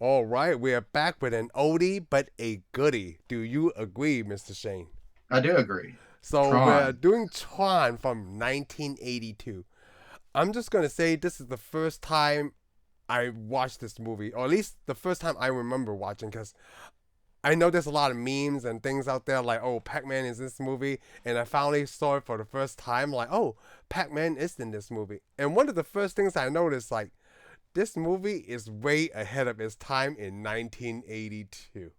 All right, we are back with an oldie but a goodie. Do you agree, Mr. Shane? I do agree. So we're Tron. doing Tron from 1982. I'm just gonna say this is the first time I watched this movie, or at least the first time I remember watching, because I know there's a lot of memes and things out there like, oh, Pac-Man is this movie, and I finally saw it for the first time, like, oh, Pac-Man is in this movie. And one of the first things I noticed, like, this movie is way ahead of its time in 1982.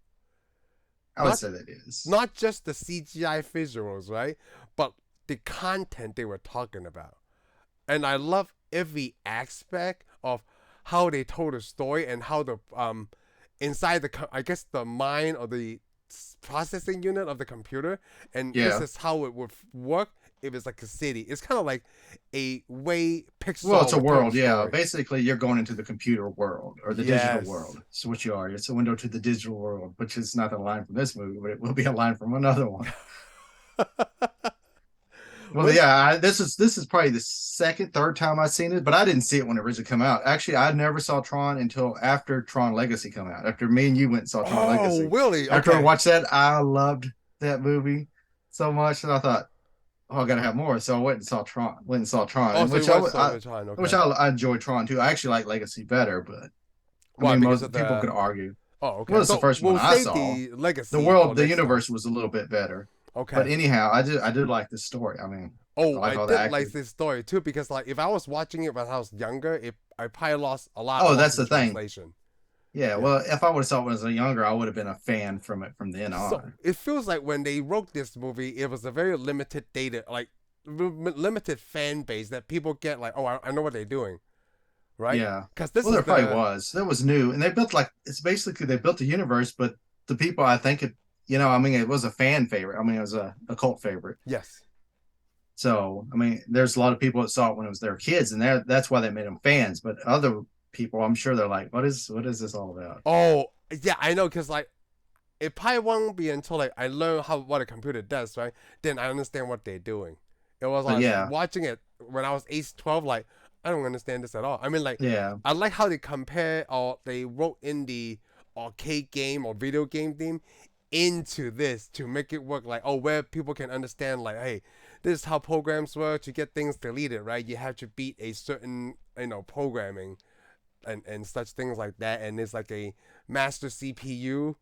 I would Not say that is. not just the CGI visuals, right? But the content they were talking about. And I love every aspect of how they told the story and how the inside the I guess the mind or the processing unit of the computer, and this Yeah. is how it would work if it's like a city. It's kind of like a way Well, Pixar it's a would tell the world. Yeah. story. Basically, you're going into the computer world or the digital Yes. world. It's what you are. It's a window to the digital world, which is not a line from this movie, but it will be a line from another one. Well, when yeah. This is probably the second, third time I've seen it, but I didn't see it when it originally came out. Actually, I never saw Tron until after Tron Legacy come out. After me and you went and saw Tron Oh, Legacy. really? After I Okay. watched that, I loved that movie so much, and I thought, oh, I gotta have more. So I went and saw Tron. Went and saw Tron, Oh, and so you which I, went would- saw I the Tron. which Okay. I enjoy Tron too. I actually like Legacy better, but I Why? mean, Because of most people the. could argue. Oh, Well, okay. it's the So first one we'll I save saw. the The legacy for world, the next time. universe was a little bit better, but Okay. anyhow, I did like the story. I mean, I Oh, like I all the did like actors. this story too, because like if I was watching it when I was younger, it I probably lost a lot Oh, lost that's in the thing. translation. Yeah. Yeah. Well, if I would have saw it when I was younger, I would have been a fan from it from then So on. it feels like when they wrote this movie, it was a very limited data, like limited fan base that people get like, oh, I know what they're doing, right? Yeah. Because this Well, is there probably the was. That was new, and they built like it's basically they built the universe, but the people I think I mean, it was a fan favorite. I mean, it was a cult favorite. yes. So, I mean, there's a lot of people that saw it when it was their kids, and that's why they made them fans. But other people, I'm sure they're like, what is this all about? Oh, yeah, I know, because like it probably won't be until like I learn how what a computer does, right? Then I understand what they're doing. It was But like yeah, watching it when I was age 12, like I don't understand this at all. I mean, like yeah, I like how they compare or they wrote in the arcade game or video game theme into this to make it work, like, oh, where people can understand, like, hey, this is how programs work. To get things deleted, right, you have to beat a certain programming and such things like that, and it's like a master CPU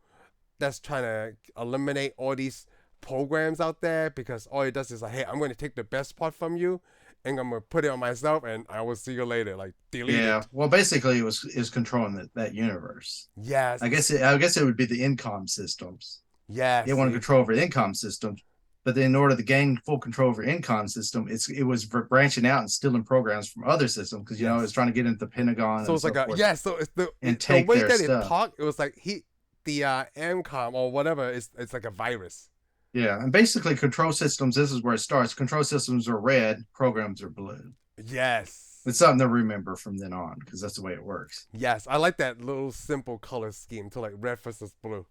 that's trying to eliminate all these programs out there, because all it does is like, hey, I'm going to take the best part from you and I'm going to put it on myself, and I will see you later, like delete yeah. it. Well, basically, it was controlling that universe. Yes. I guess it would be the income systems. They Yes, want the to control income over the system. income systems, but then in order to gain full control over income system, it was branching out and stealing programs from other systems because it's Yes. trying to get into the Pentagon So and it's like so a, forth yeah, so it's and the take way their that it stuff. talked, it was like the MCOM or whatever, it's like a virus. Yeah, and basically control systems. This is where it starts. Control systems are red, programs are blue. Yes. It's something to remember from then on because that's the way it works. Yes, I like that little simple color scheme to like red versus blue.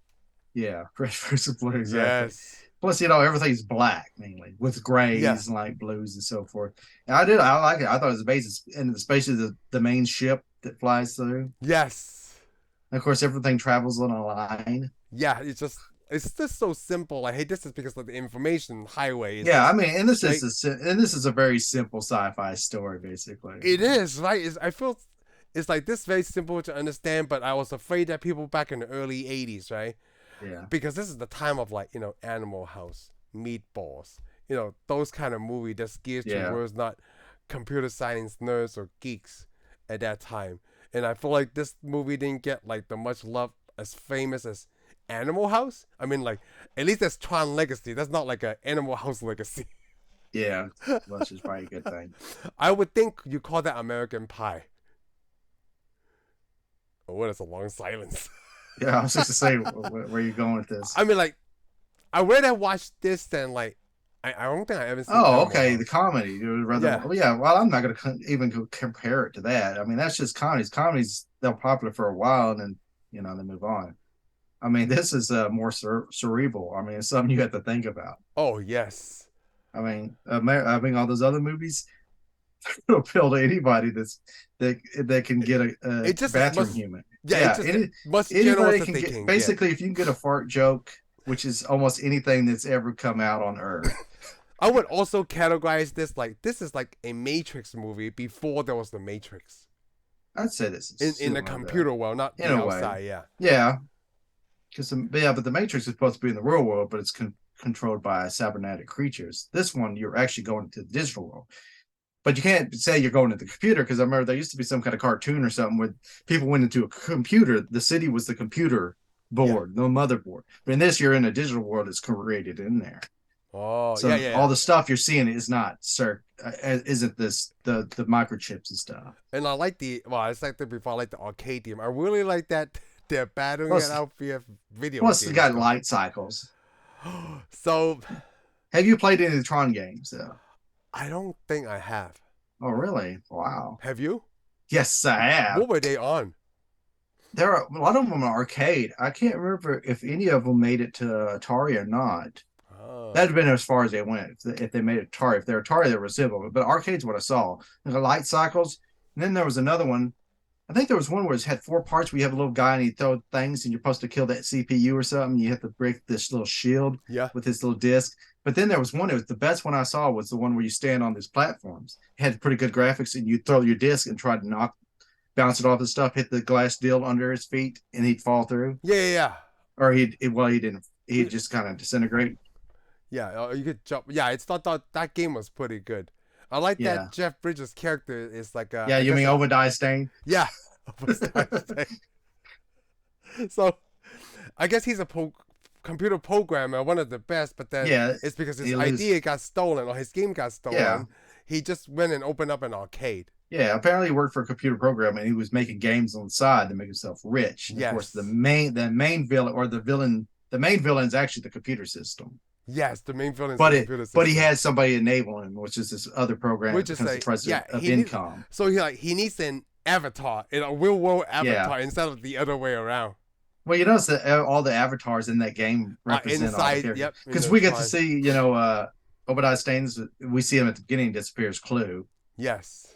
Yeah, red versus blue, exactly. Yes. Plus, everything's black mainly with Yeah. grays and light blues and so forth. And I like it. I thought it was amazing. And especially the main ship that flies through. Yes. And of course, everything travels on a line. Yeah, it's just so simple. Like, hey, this is because of the information highway. It's Yeah, I just mean, straight. and this is a very simple sci-fi story, basically. It is right. I feel it's like this very simple to understand, but I was afraid that people back in the early '80s, right? Yeah, Because this is the time of like Animal House, Meatballs, those kind of movie that's geared yeah. towards not computer science nerds or geeks at that time. And I feel like this movie didn't get like the much love as famous as Animal House. I mean, like at least that's Tron Legacy. That's not like a Animal House Legacy. Yeah, which is probably a good thing. I would think you call that American Pie. Oh, what is a long silence? Yeah, I was just to say where you going with this. I mean, like I rather watch this than like I don't think I ever seen Oh, Animal okay, the House. comedy. You would rather, Yeah. well, yeah. Well, I'm not going to even compare it to that. I mean, that's just comedies. Comedies they're popular for a while, and then they move on. I mean, this is more cerebral. I mean, it's something you have to think about. Oh yes. I mean, all those other movies will appeal to anybody that can get a It just bathroom must. humor. Yeah, it's Yeah, just much generous anybody as can they get. can get. Basically, if you can get a fart joke, which is almost anything that's ever come out on Earth. I would also categorize this like this is like a Matrix movie before there was the Matrix I'd say this is in the similar to computer world, not in the a way. outside. Yeah. Yeah, because but the Matrix is supposed to be in the real world, but it's controlled by cybernetic creatures. This one, you're actually going to the digital world. But you can't say you're going to the computer because I remember there used to be some kind of cartoon or something where people went into a computer. The city was the computer board, the motherboard. But in this, you're in a digital world that's created in there. Oh, So yeah. all the stuff you're seeing is not, isn't this the microchips and stuff. And I like it's like the before I like the arcade theme. I really like that they're battling Plus, it out via video plus games. they got light cycles. So, have you played any of the Tron games though? I don't think I have. Oh, really? Wow. Have you? Yes, I have. What were they on? There are a lot of them are arcade. I can't remember if any of them made it to Atari or not. Oh. That'd have been as far as they went if they made it Atari. If they're Atari, they were simple. But arcade's what I saw. The light cycles. And then there was another one. I think there was one where it had 4 parts where you have a little guy and he throw things and you're supposed to kill that CPU or something. You have to break this little shield with this little disc. But then there was one, it was the best one I saw was the one where you stand on these platforms. It had pretty good graphics and you throw your disc and try to bounce it off the stuff, hit the glass deal under his feet and he'd fall through. Yeah. Or he didn't. He'd just kind of disintegrate. Yeah, you could jump. Yeah, it's thought that game was pretty good. I like that Jeff Bridges' character is like a... Yeah, you mean Obadiah Stane? Yeah. So, I guess he's a computer programmer, one of the best, but then it's because his idea got stolen or his game got stolen. Yeah. He just went and opened up an arcade. Yeah, apparently he worked for a computer programmer and he was making games on the side to make himself rich. And of course, the main villain or the main villain is actually the computer system. Yes, the main villain is the computer system. But he had somebody enabling him, which is this other program, which is the president of Incom. So he needs an avatar, a real world avatar instead of the other way around. Well, you notice that all the avatars in that game represent inside, all the characters. Because we get to see, Obadiah Stane's, we see him at the beginning, disappears Clue. Yes.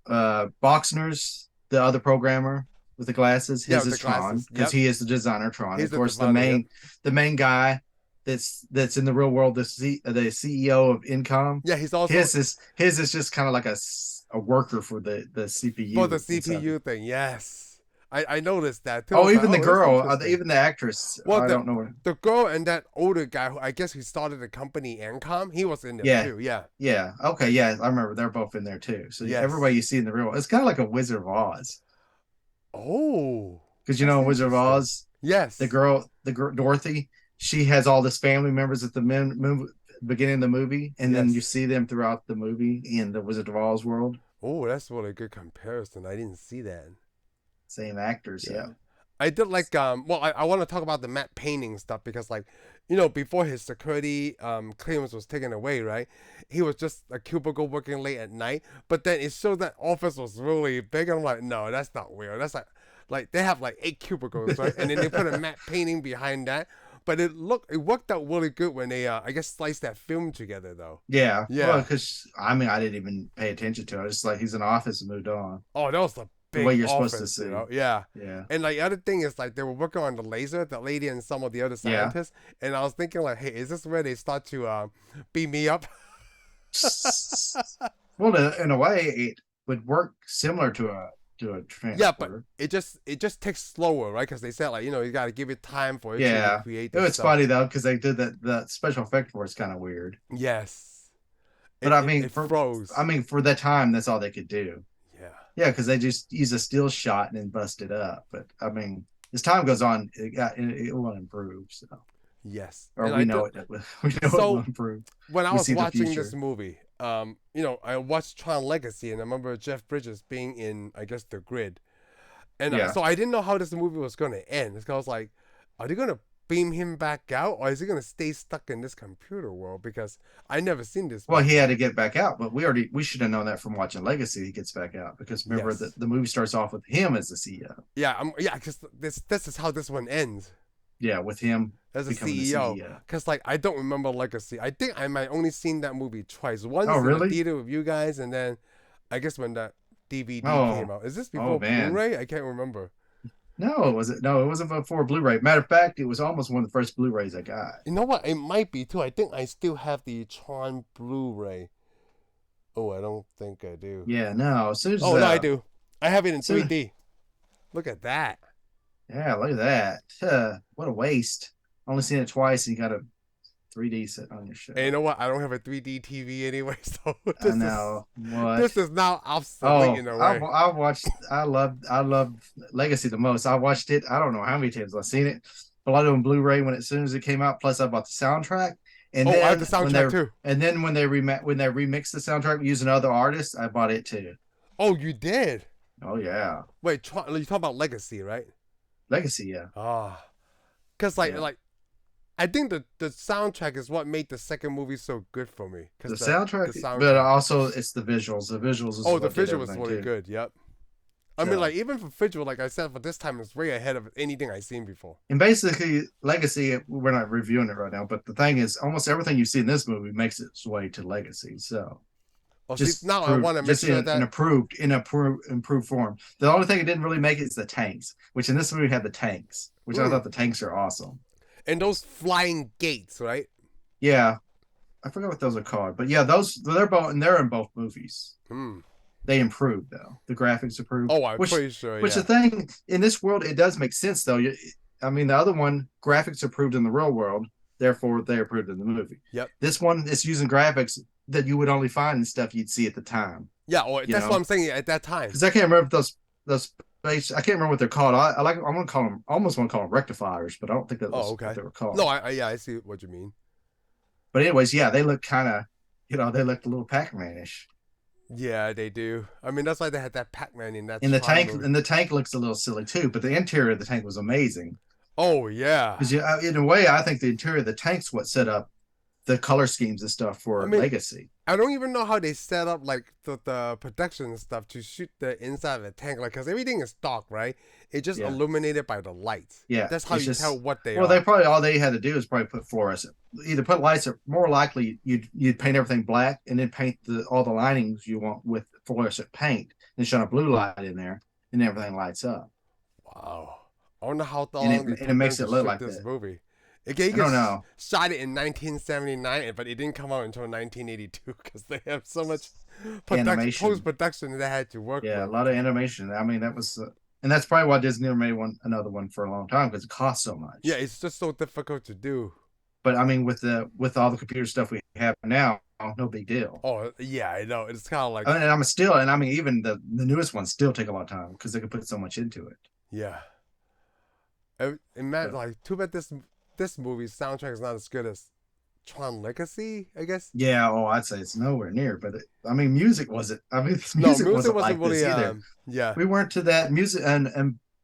Boxner's the other programmer with the glasses. His is Tron, because he is the designer Tron. Of course, the main guy that's in the real world, the CEO of Incom. Yeah, he's also his is just kind of like a worker for the CPU. For the CPU thing, yes. I noticed that too. Oh, even the girl, even the actress. Well, I don't know. The girl and that older guy who I guess he started the company Incom, he was in there too. Yeah. Yeah. Okay. Yeah, I remember they're both in there too. So everybody you see in the real, it's kind of like a Wizard of Oz. Oh. Because Wizard of Oz. Yes. The girl, Dorothy, she has all this family members at the beginning of the movie, and then you see them throughout the movie in the Wizard of Oz world. Oh, that's really a good comparison. I didn't see that. Same actors, yeah. I did like I want to talk about the matte painting stuff because before his security clearance was taken away, right? He was just a cubicle working late at night, but then it showed that office was really big. And I'm like, no, that's not weird. That's like they have 8 cubicles, right? And then they put a matte painting behind that. But it worked out really good when they I guess sliced that film together though. Yeah. Well, because I didn't even pay attention to it. It's like he's in office and moved on. Oh, that was the big way you're office, supposed to see. Yeah. And the other thing is they were working on the laser, the lady and some of the other scientists. And I was thinking hey, is this where they start to beat me up? Well, in a way, it would work similar to a transporter. Yeah, but it just takes slower, right? Because they said you got to give it time for it to create. It was funny though because they did the special effect for it's kind of weird. Yes. But it froze. For that time, that's all they could do. Yeah, because they just use a still shot and then bust it up. But as time goes on, it will improve. So yes, or we know it will improve. When I was watching this movie, I watched Tron Legacy, and I remember Jeff Bridges being in, I guess, the grid, and so I didn't know how this movie was going to end. Because I was like, are they going to beam him back out, or is he going to stay stuck in this computer world? Because I never seen this well, he had to get back out, but we should have known that from watching Legacy. He gets back out because remember the movie starts off with him as the CEO. Because this is how this one ends. Yeah, with him as a CEO. Because I don't remember Legacy. I think I might only seen that movie twice. Once in the theater with you guys, and then I guess when that DVD came out. Is this before Blu-ray? I can't remember. No, it wasn't. No, it wasn't before Blu-ray. Matter of fact, it was almost one of the first Blu-rays I got. You know what? It might be too. I think I still have the Tron Blu-ray. Oh, I don't think I do. Yeah, no. As soon as Oh no, I do. I have it in soon, 3D. Look at that. yeah, look at that. Huh, what a waste. Only seen it twice, and you got a 3D set on your And you shelf. know what? I don't have a 3D TV anyway, so I know what. this is now obsolete Oh, in a way. I watched. I love Legacy the most. I watched it. I don't know how many times I've seen it. But I on Blu-ray when as soon as it came out. Plus, I bought the soundtrack. And Oh, I have the then soundtrack too. when they remixed the soundtrack using other artists, I bought it too. Oh, you did? Oh yeah, Wait, Tron, you talking about Legacy, right? Legacy. Yeah, Ah, cause yeah. I think the soundtrack is what made the second movie so good for me. The Cause soundtrack, the but soundtrack. also it's the visuals. The visuals is Oh, the what did visual was everything really too. good. Yep. I mean, So like even for visual, like I said, for this time, it's way ahead of anything I've seen before. and basically Legacy, we're not reviewing it right now, but the thing is, almost everything you see in this movie makes its way to Legacy. So Oh, see, just now I proved, want to make just sure that. in improved form. The only thing it didn't really make it is the tanks, which in this movie had the tanks, which I Mm, thought the tanks are awesome. and those flying gates, right? Yeah, I forgot what those are called, but yeah, those they're in both movies. Hmm. They improved though. The graphics improved, Oh, I'm pretty sure. which the Yeah. thing in this world it does make sense though. I mean, the other one graphics improved in the real world, therefore they improved in the movie. Yep. This one is using graphics that you would only find in stuff you'd see at the time. Yeah. Or You that's what know, I'm saying at that time. because I can't remember those space. I can't remember what they're called. I like. I want to call them. I almost want to call them rectifiers, but I don't think that Oh, was what okay. they were called. No, yeah, I see what you mean. But anyways, yeah, they look kind of. They looked a little Pac-Man-ish. Yeah, they do. I mean, that's why they had that Pac-Man in that And the Tron tank movie. and the tank looks a little silly too, but the interior of the tank was amazing. Oh yeah. Because in a way, I think the interior of the tank's what set up the color schemes and stuff I for mean, Legacy. I don't even know how they set up like the production and stuff to shoot the inside of the tank, like, cause everything is dark, right? It just Yeah, illuminated by the lights. yeah. That's how It's you tell just what they well, they are. probably all they had to do is probably put fluorescent. Either put lights, or more likely you'd paint everything black and then paint all the linings you want with fluorescent paint, and shine a blue light in there, and everything lights up, Wow. I wonder how and long they it took them makes to it look shoot like this that. movie. Again, I don't know. shot it in 1979, but it didn't come out until 1982 because they have so much post Animation, production they had to work yeah, a with. lot of animation. I mean, that was, and that's probably why Disney never made another one for a long time because it cost so Yeah, much. it's just so difficult to do. But I mean, with all the computer stuff we have now, no big deal. Oh yeah, I know. It's kind of like I mean, and I mean, even the newest ones still take a lot of time because they can put so much into it. yeah. Imagine So, like too bad this movie's soundtrack is not as good as Tron Legacy, I guess. yeah, oh, I'd say it's nowhere near. But I mean, music wasn't. I mean, No, music music wasn't wasn't like this really. either. Yeah, We weren't to that music, and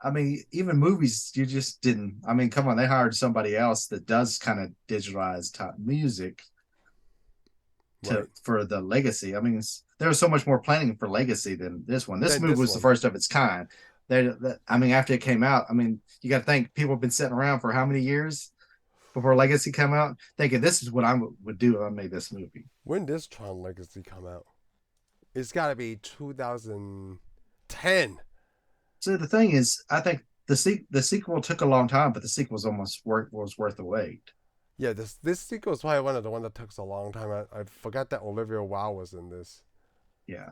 I mean, even movies, you just didn't. I mean, come on, they hired somebody else that does kind of digitalized type music right. for the Legacy. I mean, there was so much more planning for Legacy than this one. This Then movie this was the one. first of its kind. I mean, after it came out, I mean, you got to think people have been sitting around for how many years before Legacy come out, thinking this is what I would do if I made this movie. When does Tron Legacy come out? It's got to be 2010. So the thing is, I think the sequel took a long time, but the sequel was worth the wait. Yeah, this sequel is probably one of the one that took a long time. I forgot that Olivia Wilde was in this. Yeah,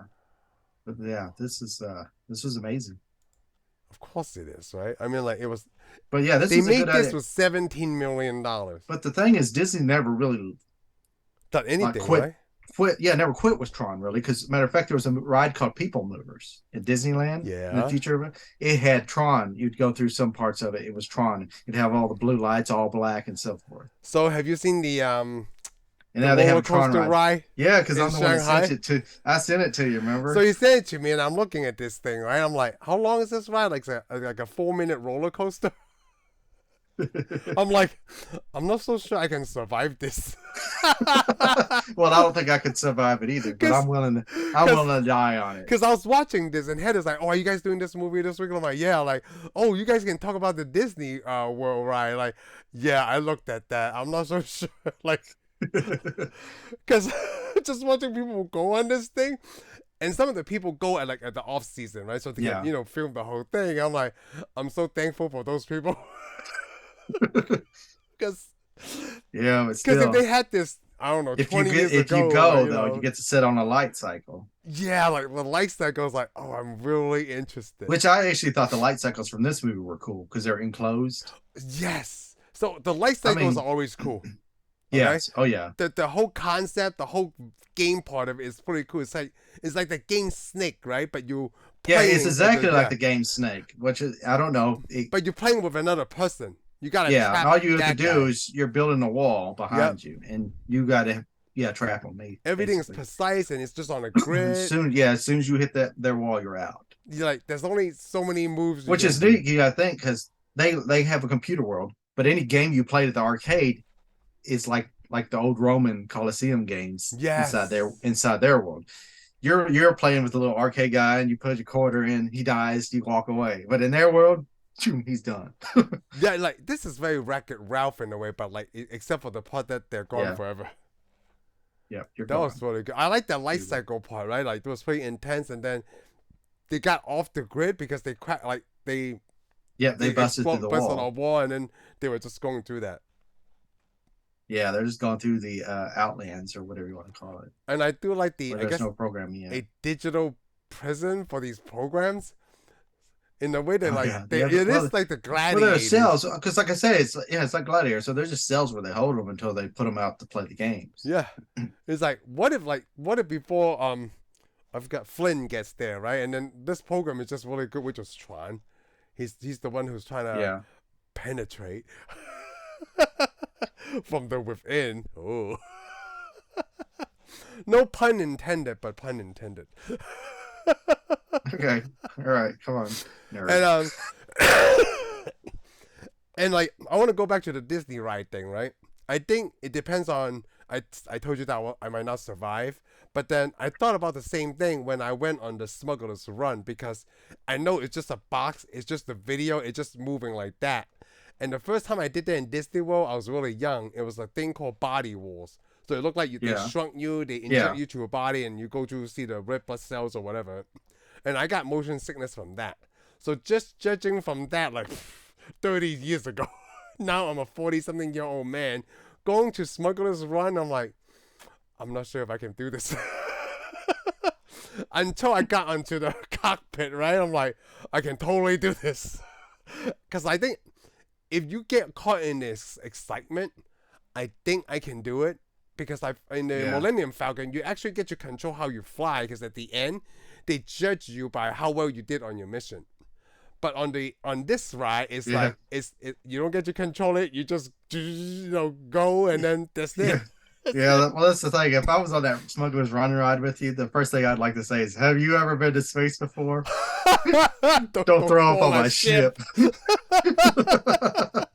but yeah, this was amazing. Of course it is, right? I mean, like it was. But yeah, this They was a made good this idea. with $17 million. But the thing is, Disney never really Done like anything, right? never quit with Tron really. Because matter of fact, there was a ride called People Movers at Disneyland in the Yeah. future of it. It had Tron. You'd go through some parts of it. It was Tron. It'd have all the blue lights, all black, and so forth. So have you seen And the now they have roller a Tron coaster ride. ride Yeah, because in I'm the one that Shanghai? sent it to. I sent it to you. Remember? So he said it to me, and I'm looking at this thing, right? I'm like, how long is this ride? Like a 4-minute roller coaster? I'm like, I'm not so sure I can survive this. Well, I don't think I could survive it either, but I'm willing to. I'm willing to die on it. Because I was watching this, and Heather's like, "Oh, are you guys doing this movie this week?" And I'm like, "Yeah." Like, "Oh, you guys can talk about the Disney World ride." Like, yeah, I looked at that. I'm not so sure. Like, because just watching people go on this thing, And some of the people go at like at the off season, right? So they can, Yeah. film the whole thing. I'm like, I'm so thankful for those people. Because Yeah, but if still, they had this, I don't know, if you 20 get years if you ago, like, go though, you get to sit on a light cycle. yeah, like the lights that goes like, oh, I'm really interested. Which I actually thought the light cycles from this movie were cool because they're enclosed. Yes. So the light I cycles mean, are always cool. Okay. yes. Oh yeah. The whole concept, the whole game part of it is pretty cool. It's like the game Snake, right? But you Yeah, it's playing exactly like the game Snake, which is, I don't know. but you're playing with another person. You gotta Yeah, and trap all you have to that do guy. is you're building a wall Yep. behind you, and you got to trap them. Everything's Basically. precise and it's just on a grid. As soon as you hit their wall, you're out. You're like, there's only so many moves you Which can is do. neat, I think, because they have a computer world, but any game you played at the arcade is like the old Roman Colosseum games Yes. inside their world. You're playing with the little arcade guy, and you put your quarter in, he dies, you walk away. But in their world, he's done. Yeah, like this is very Wreck-It Ralph in a way, but like except for the part that they're gone Yeah. forever. Yeah, you're That gone. was really good. I like that life cycle part, right? Like it was pretty intense, and then they got off the grid because they cracked, like they busted through the busted wall. a wall, and then they were just going through that. Yeah, they're just going through the outlands or whatever you want to call it. And I do like Where I there's guess no programming yet. a digital prison for these programs. In the way that it well, is like the well, there are gladiators. cells because, like I said, it's like Gladiator. So there's just cells where they hold them until they put them out to play the games. Yeah, it's like what if before I forgot Flynn gets there, right? And then this program is just really good, which is Tron. He's the one who's trying to penetrate from the within. Oh, no pun intended, but pun intended. Okay, all right, come on. And and like I want to go back to the Disney ride thing, right? I think it depends on. I told you that I might not survive, but then I thought about the same thing when I went on the Smuggler's Run because I know it's just a box, it's just the video, it's just moving like that. And the first time I did that in Disney World, I was really young. It was a thing called Body Wars. So it looked like they shrunk you, they inject you to a body, and you go to see the red blood cells or whatever. And I got motion sickness from that. So just judging from that, like 30 years ago, now I'm a 40-something-year-old man going to Smuggler's Run. I'm like, I'm not sure if I can do this. Until I got onto the cockpit, right? I'm like, I can totally do this. Because I think if you get caught in this excitement, I think I can do it. Because in the Millennium Falcon, you actually get to control how you fly. Because at the end, they judge you by how well you did on your mission. But on this ride, it's like you don't get to control it. You just go and then that's it. Well, that's the thing. If I was on that Smuggler's Run ride with you, the first thing I'd like to say is, "Have you ever been to space before? don't throw up on my ship." I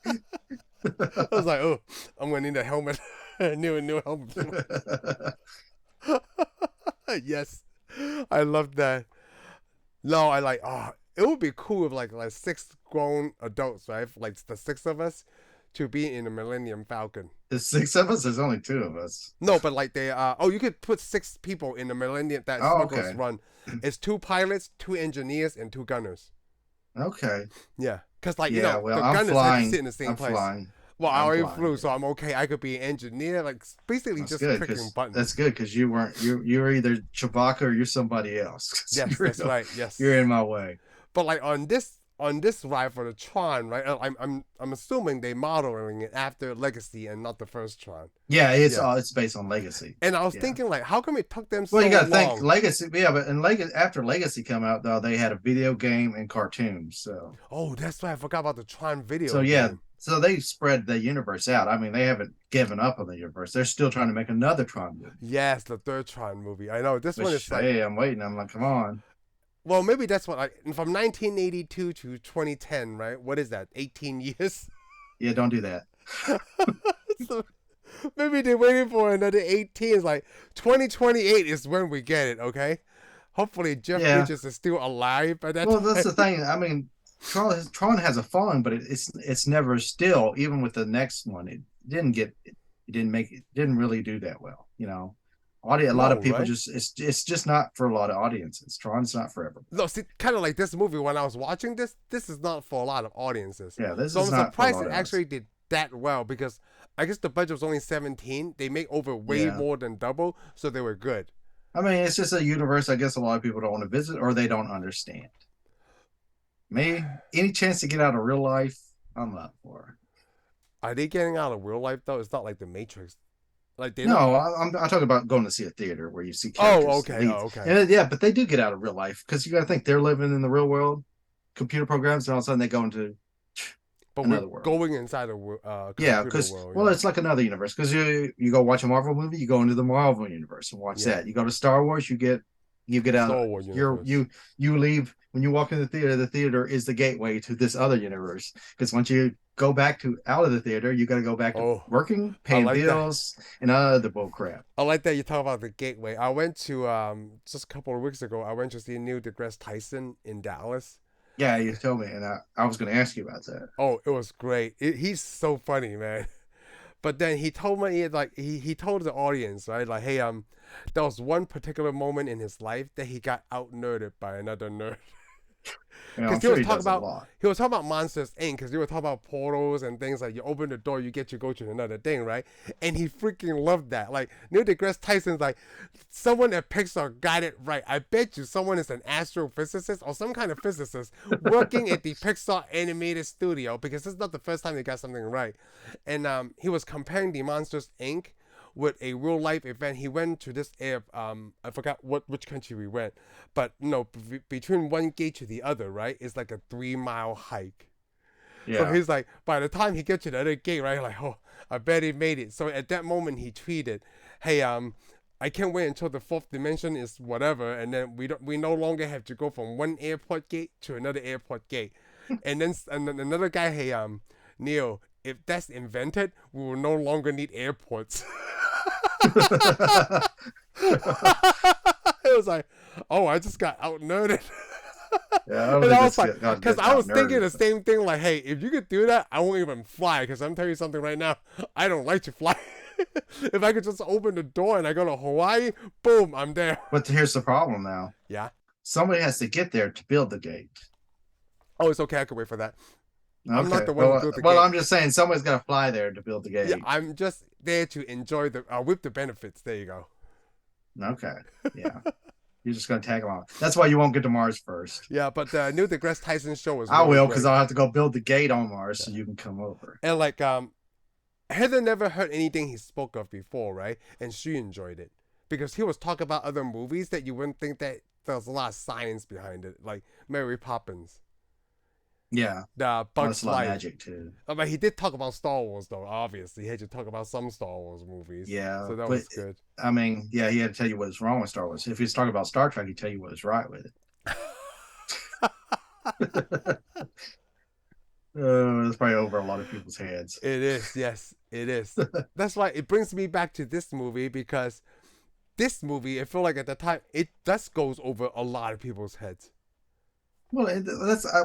was like, oh, I'm gonna need a helmet, a new helmet. Yes, I love that. No, I like. Oh, it would be cool if like 6 grown adults, right? Like the 6 of us, to be in the Millennium Falcon. There's 6 of us. There's only 2 of us. No, but like they you could put 6 people in the Millennium Smuggler's Run. It's 2 pilots, 2 engineers, and 2 gunners. Okay. Yeah, because like the gunners have to sit in the same place. Flying. Well, I already flew, so I'm okay. I could be an engineer, like basically That's just good, clicking buttons. That's good because you were either Chewbacca or you're somebody else. Yes, that's right. Yes, you're in my way. But like on this ride for the Tron, right? I'm assuming they modeling it after Legacy and not the first Tron. Yeah, it's based on Legacy. And I was thinking like, how come it took them so long? Well, you got to long? think Legacy. Yeah, but after Legacy come out though, they had a video game and cartoons. So that's why I forgot about the Tron video. So game. So they spread the universe out. I mean, they haven't given up on the universe. They're still trying to make another Tron movie. Yes, the 3rd Tron movie. I know this one is like. Hey, I'm waiting. I'm like, come on. Well, maybe that's what from 1982 to 2010, right? What is that? 18 years? Yeah, don't do that. So maybe they're waiting for another 18. It's like 2028 is when we get it, okay? Hopefully Jeff Bridges is still alive by that time. Well, that's the thing. I mean, Tron has a following, but it's never still, even with the next one, it didn't really do that well, A lot No, of people right? just it's just not for a lot of audiences. Tron's not for everyone. No, see, kind of like this movie. When I was watching this, this is not for a lot of audiences. Yeah, this So is I'm not for a surprised lot it of us. actually did that well because I guess the budget was only 17. They make over way Yeah. more than double, so they were good. I mean, it's just a universe I guess a lot of people don't want to visit or they don't understand. Me, any chance to get out of real life, I'm up for. Are they getting out of real life though? It's not like the Matrix. Like they're not. No, I'm talking about going to see a theater where you see Oh, characters, okay. Oh, leads, okay. and yeah, but they do get out of real life because you got to think they're living in the real world, computer programs, and all of a sudden they go into But we're another world. going inside a Yeah, computer because world. well, Yeah. it's like another universe. Because you go watch a Marvel movie, you go into the Marvel universe and watch Yeah. that. You go to Star Wars, you get out. Star Wars You're universe. you leave when you walk in the theater. The theater is the gateway to this other universe. Because once you go back to out of the theater, you got to go back to Oh, working, I paying like that. bills, and other bull crap. I like that you talk about the gateway. I went to just a couple of weeks ago. I went to see Neil deGrasse Tyson in Dallas. Yeah, you told me, and I was going to ask you about that. Oh, it was great. He's so funny, man. But then he told me like he told the audience, right, like, hey, there was one particular moment in his life that he got out nerded by another nerd. You know, I'm Because sure he does a lot. he was talking about Monsters Inc. Because they were talking about portals and things like you open the door, you get to go to another thing, right? And he freaking loved that. Like Neil deGrasse Tyson's like someone at Pixar got it right. I bet you someone is an astrophysicist or some kind of physicist working at the Pixar animated studio because this is not the first time they got something right. And he was comparing the Monsters Inc. with a real life event. He went to this air. I forgot which country we went, but no, between one gate to the other, right, it's like a 3 mile hike. So Yeah. he's like, by the time he gets to the other gate, right, like, oh, I bet he made it. So at that moment, he tweeted, "Hey, I can't wait until the fourth dimension is whatever, and then we no longer have to go from one airport gate to another airport gate." And then another guy, "Hey, Neil, if that's invented, we will no longer need airports." It was like, oh, I just got out nerded. Yeah, I don't And think I was that's like, got because get I out was thinking the nerdy. same thing. Like, hey, if you could do that, I won't even fly. Because I'm telling you something right now, I don't like to fly. If I could just open the door and I go to Hawaii, boom, I'm there. But here's the problem now. Yeah. Somebody has to get there to build the gate. Oh, it's okay. I can wait for that. I'm not Okay. the one who built the Well, gate. I'm just saying somebody's got to fly there to build the Yeah, gate. I'm just there to enjoy whip the benefits. There you go. Okay. Yeah. You're just going to tag along. That's why you won't get to Mars first. Yeah, but the Neil deGrasse Tyson show was I really will because great. I'll have to go build the gate on Mars so you can come over. And like, Heather never heard anything he spoke of before, right? And she enjoyed it because he was talking about other movies that you wouldn't think that there was a lot of science behind it, like Mary Poppins, Yeah. the That's Bugs a lot of Life. magic too. But he did talk about Star Wars, though. Obviously, he had to talk about some Star Wars movies. Yeah. So that But was good. I mean, yeah, he had to tell you what's wrong with Star Wars. If he's talking about Star Trek, he'd tell you what is right with it. It's probably over a lot of people's heads. It is, yes, it is. That's why it brings me back to this movie because this movie, I feel like at the time, it just goes over a lot of people's heads. Well,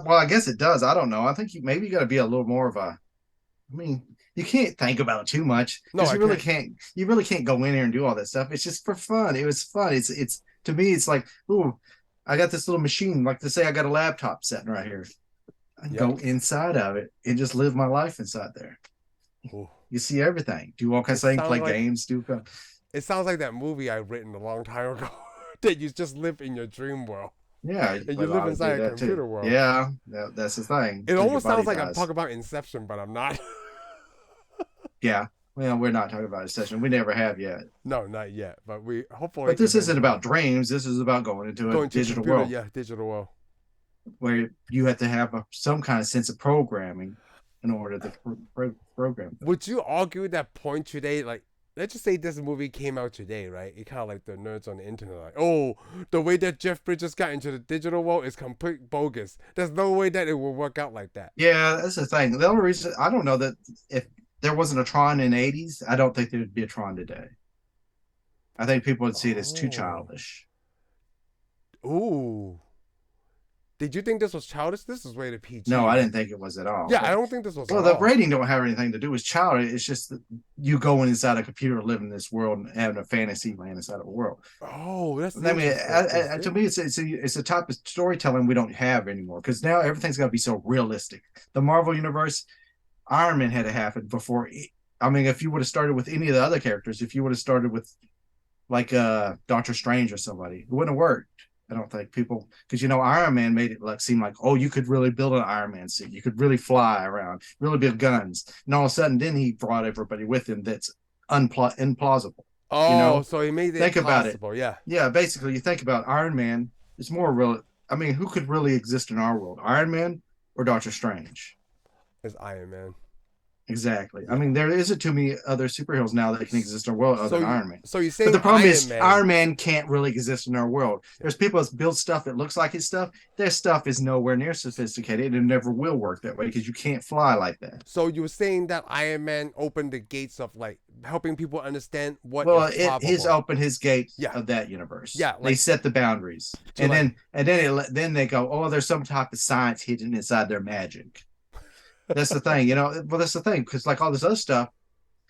well, I guess it does. I don't know. I think maybe you got to be a little more of a. I mean, you can't think about it too much No, because I you really can't. can't. You really can't go in here and do all that stuff. It's just for fun. It was fun. It's to me, it's like, ooh, I got this little machine. Like to say, I got a laptop sitting right here. I can Yep. go inside of it and just live my life inside there. Ooh. You see everything. Do all kinds It of things. sounds Play like games. it sounds like that movie I written a long time ago that you just live in your dream world Yeah, and you but live I would do inside a that too. computer world. Yeah, that's the thing. It Till your almost body sounds like I'm dies. talking about Inception, but I'm not. Yeah. Well, we're not talking about a session. We never have yet. No, not yet. But we hopefully But this isn't eventually about dreams. This is about going into a going to digital computer. world Yeah, digital world. where you have to have some kind of sense of programming in order to program things. Would you argue that point today, like, let's just say this movie came out today, right? It kind of like the nerds on the internet, like, oh, the way that Jeff Bridges got into the digital world is complete bogus. There's no way that it will work out like that. Yeah, that's the thing. The only reason I don't know that if there wasn't a Tron in the 80s, I don't think there would be a Tron today. I think people would see it as too Oh, childish. ooh, Did you think this was childish? This is rated No, PG. I didn't think it was at all. Yeah, I But, don't think this was well, at the all. rating don't have anything to do with child. It's just that you going inside a computer, living in this world, and having a fantasy land inside of a world. Oh, that's I mean, interesting. to me, it's a type of storytelling we don't have anymore because now everything's got to be so realistic. The Marvel universe, Iron Man had to happen before. I mean, if you would have started with any of the other characters, if you would have started with like Doctor Strange or somebody, it wouldn't have worked. I don't think people, because Iron Man made it like seem like, oh, you could really build an Iron Man suit, you could really fly around, really build guns, and all of a sudden, then he brought everybody with him that's implausible. You Oh, know, so he made it think about it. possible. Yeah, Yeah, basically, you think about Iron Man. It's more real. I mean, who could really exist in our world, Iron Man or Doctor Strange? it's Iron Man. Exactly. I Yeah. mean, there isn't too many other superheroes now that can exist in our world other So than you, Iron Man. so you're But saying the problem Iron is, Man? Iron Man can't really exist in our world. There's people that build stuff that looks like his stuff. Their stuff is nowhere near sophisticated and it never will work that way because you can't fly like that. So you were saying that Iron Man opened the gates of like helping people understand what Well, is he's probable. opened his gate Yeah, of that universe. yeah, They like set the boundaries, to like. then they go, oh, there's some type of science hidden inside their magic. That's the thing, Well, that's the thing because like all this other stuff.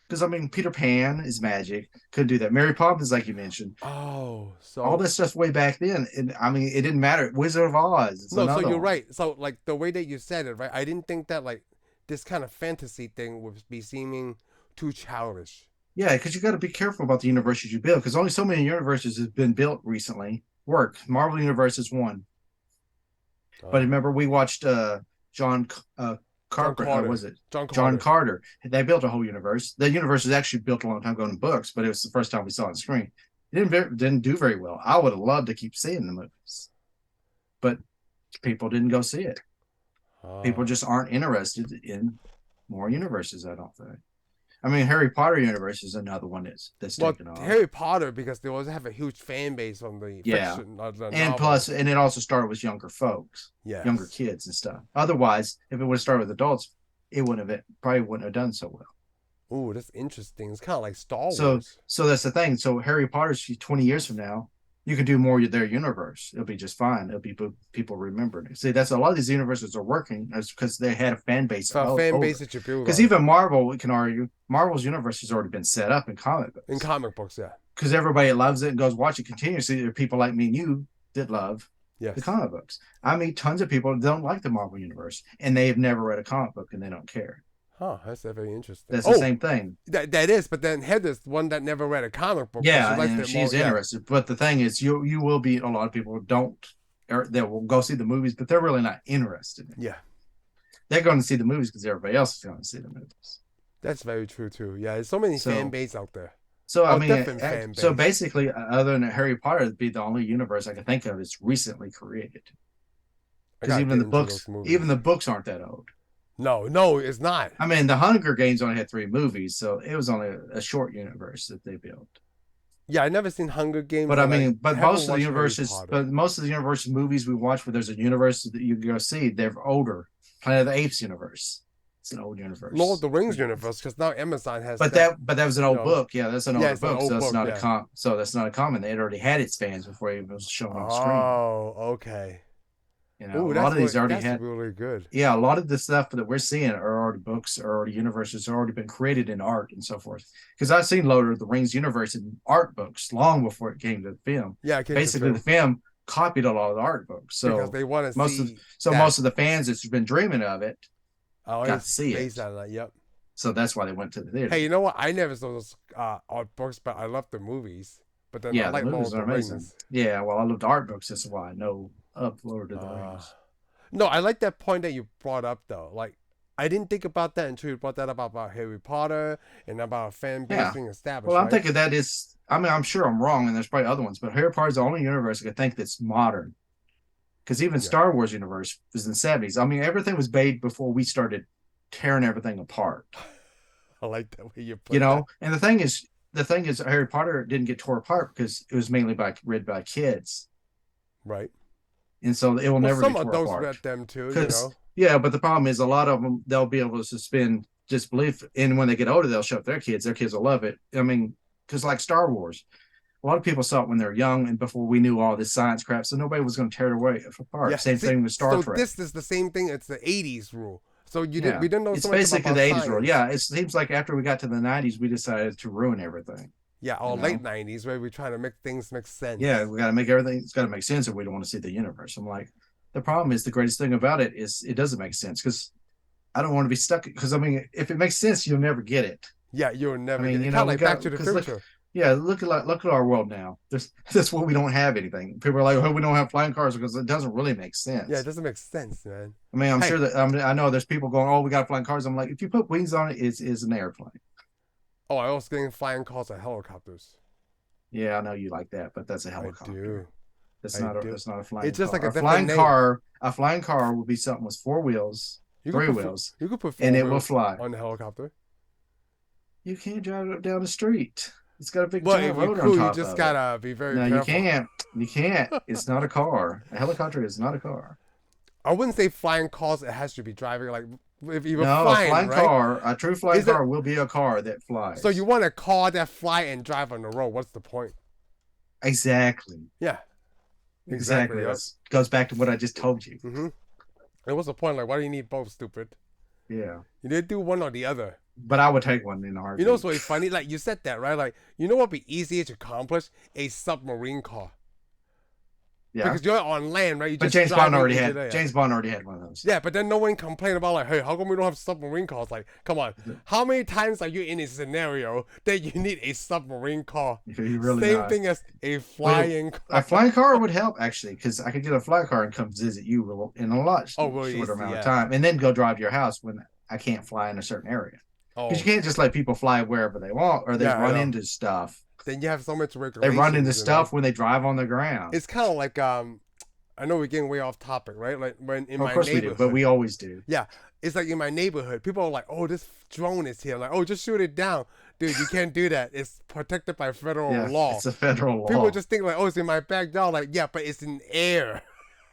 Because I mean, Peter Pan is magic. Couldn't do that. Mary Poppins, like you mentioned, Oh, all so that stuff way back then. And I mean, it didn't matter. Wizard of Oz is no, so another you're one. right. So like the way that you said it, right? I didn't think that like this kind of fantasy thing would be seeming too childish. Yeah, because you got to be careful about the universes you build because only so many universes have been built recently. Marvel Universe is one. But Oh. remember, we watched John John Carpenter. Carter. Was it John John Carter. Carter? They built a whole universe. The universe was actually built a long time ago in books, but it was the first time we saw it on screen. It didn't do very well. I would have loved to keep seeing the movies, but people didn't go see it. People Oh. just aren't interested in more universes. I don't think. I mean, Harry Potter universe is another one that's Well, taken off. Harry Potter because they always have a huge fan base on the Yeah, fiction, the and novels. plus, it also started with younger folks, younger Yes. kids and stuff. Otherwise, if it would have started with adults, it probably wouldn't have done so well. Ooh, that's interesting. It's kind of like Star So, Wars. so that's the thing. So Harry Potter's 20 years from now, you can do more of their universe. It'll be just fine. It'll be people remembering it. See, that's a lot of these universes are working because they had a fan base. It's a fan base that you build Because on. even Marvel, we can argue, Marvel's universe has already been set up in comic books. In comic books, yeah. Because everybody loves it and goes watch it continuously. There are people like me and you that love Yes. the comic books. I meet tons of people that don't like the Marvel universe and they have never read a comic book and they don't care. Huh, that's very interesting. That's the same thing. That is, but then Heather's one that never read a comic book. Yeah, she likes and it she's more, interested. But the thing is, you will be a lot of people don't, or that will go see the movies, but they're really not interested in it. Yeah, They're going to see the movies because everybody else is going to see the movies. that's very true too. Yeah, there's so many fan base out there. So I different fan mean, so base. basically, other than Harry Potter, it'd be the only universe I can think of that's recently created. I Because gotta even get the into books, those movies. even the books aren't that old. No, it's not. I mean, the Hunger Games only had 3 movies, so it was only a short universe that they built. Yeah, I never seen Hunger Games. But I mean, I but haven't most of the watched Harry universes, Potter. but most of the universe movies we watch where there's a universe that you go see, they're older. Planet of the Apes universe, it's an old universe. Lord of the Rings universe, because now Amazon has. But that was an old book. Yeah, that's an older it's an book. old So that's book, not yeah. so that's not a common. They had already had its fans before it was shown on screen. Oh, okay. A Ooh, lot of these already that's had. really good. Yeah, a lot of the stuff that we're seeing are already books, are already universes, are already been created in art and so forth. Because I've seen Lord of the Rings universe in art books long before it came to the film. Yeah, Basically, the film copied a lot of the art books. So because they want to most see. most of the fans that's been dreaming of it got to see it. based on that. Yep. So that's why they went to the theater. Hey, you know what? I never saw those art books, but I love the movies. But then I like the Lord movies of are the amazing. Rings. Yeah, well, I love the art books. That's why I know of Lord of the Rings. No, I like that point that you brought up though. Like, I didn't think about that until you brought that up about Harry Potter and about fan base being established. Well, I'm right? thinking that is. I mean, I'm sure I'm wrong, and there's probably other ones, but Harry Potter's the only universe I could think that's modern. Because even Star Wars universe was in the 70s. I mean, everything was made before we started tearing everything apart. I like that way you put that. And the thing is, Harry Potter didn't get tore apart because it was mainly read by kids, right? And so it will never some get tore adults apart. read them too, Yeah, but the problem is a lot of them, they'll be able to suspend disbelief, and when they get older, they'll show up their kids. Their kids will love it. I mean, because like Star Wars, a lot of people saw it when they were young and before we knew all this science crap, so nobody was going to tear it away apart. Yeah. Same See, thing with Star so Trek. this is the same thing. It's the '80s rule. So Yeah, we didn't know it's so much basically about the science. 80s rule. Yeah, it seems like after we got to the 90s, we decided to ruin everything. Yeah, or late '90s, where we're trying to make things make sense. Yeah, we got to make everything. It's got to make sense, or we don't want to see the universe. I'm like, the problem is the greatest thing about it is it doesn't make sense because I don't want to be stuck. Because I mean, if it makes sense, you'll never get it. Yeah, you'll never. I mean, get it. you Kind know, of like Back to the Future. Look at our world now. That's what we don't have anything. People are like, oh, we don't have flying cars because it doesn't really make sense. Yeah, it doesn't make sense, man. I mean, I'm sure that I know there's people going, oh, we got flying cars. I'm like, if you put wings on it, it's an airplane. Oh, I was getting flying cars at helicopters. Yeah, I know you like that, but that's a helicopter. I do. That's not a flying. It's just car. like a flying car. A flying car would be something with 4 wheels, 3 wheels. You could put 4 and it will fly on the helicopter. You can't drive it down the street. It's got a big giant road on top. You just gotta be very careful. No, you can't. You can't. It's not a car. A helicopter is not a car. I wouldn't say flying cars. It has to be driving like if you were flying, a flying right? car, a true flying car will be a car that flies. So you want a car that fly and drive on the road? What's the point? Exactly. Yeah. Exactly. That goes back to what I just told you. Mm-hmm. And what's the point? Like, why do you need both, stupid? Yeah. You need to do one or the other. But I would take one in a heartbeat. You know what's really funny? Like, you said that, right? Like, you know what would be easier to accomplish? A submarine car. Yeah. Because you're on land, right? But James Bond already had one of those. Yeah, but then no one complained about like, hey, how come we don't have submarine cars? Like, come on. How many times are you in a scenario that you need a submarine car? Same thing as a flying car. A flying car would help, actually, because I could get a flying car and come visit you in a lot shorter amount of time. And then go drive to your house when I can't fly in a certain area. Because you can't just let people fly wherever they want or they run into stuff. Then you have so much regulations. They run into stuff when they drive on the ground. It's kind of like I know we're getting way off topic, right? Like when in my neighborhood, we do, but we always do. Yeah, it's like in my neighborhood, people are like, "Oh, this drone is here." I'm like, "Oh, just shoot it down, dude. You can't do that. It's protected by federal law. It's a federal law." People just think like, "Oh, it's in my backyard." Like, yeah, but it's in air.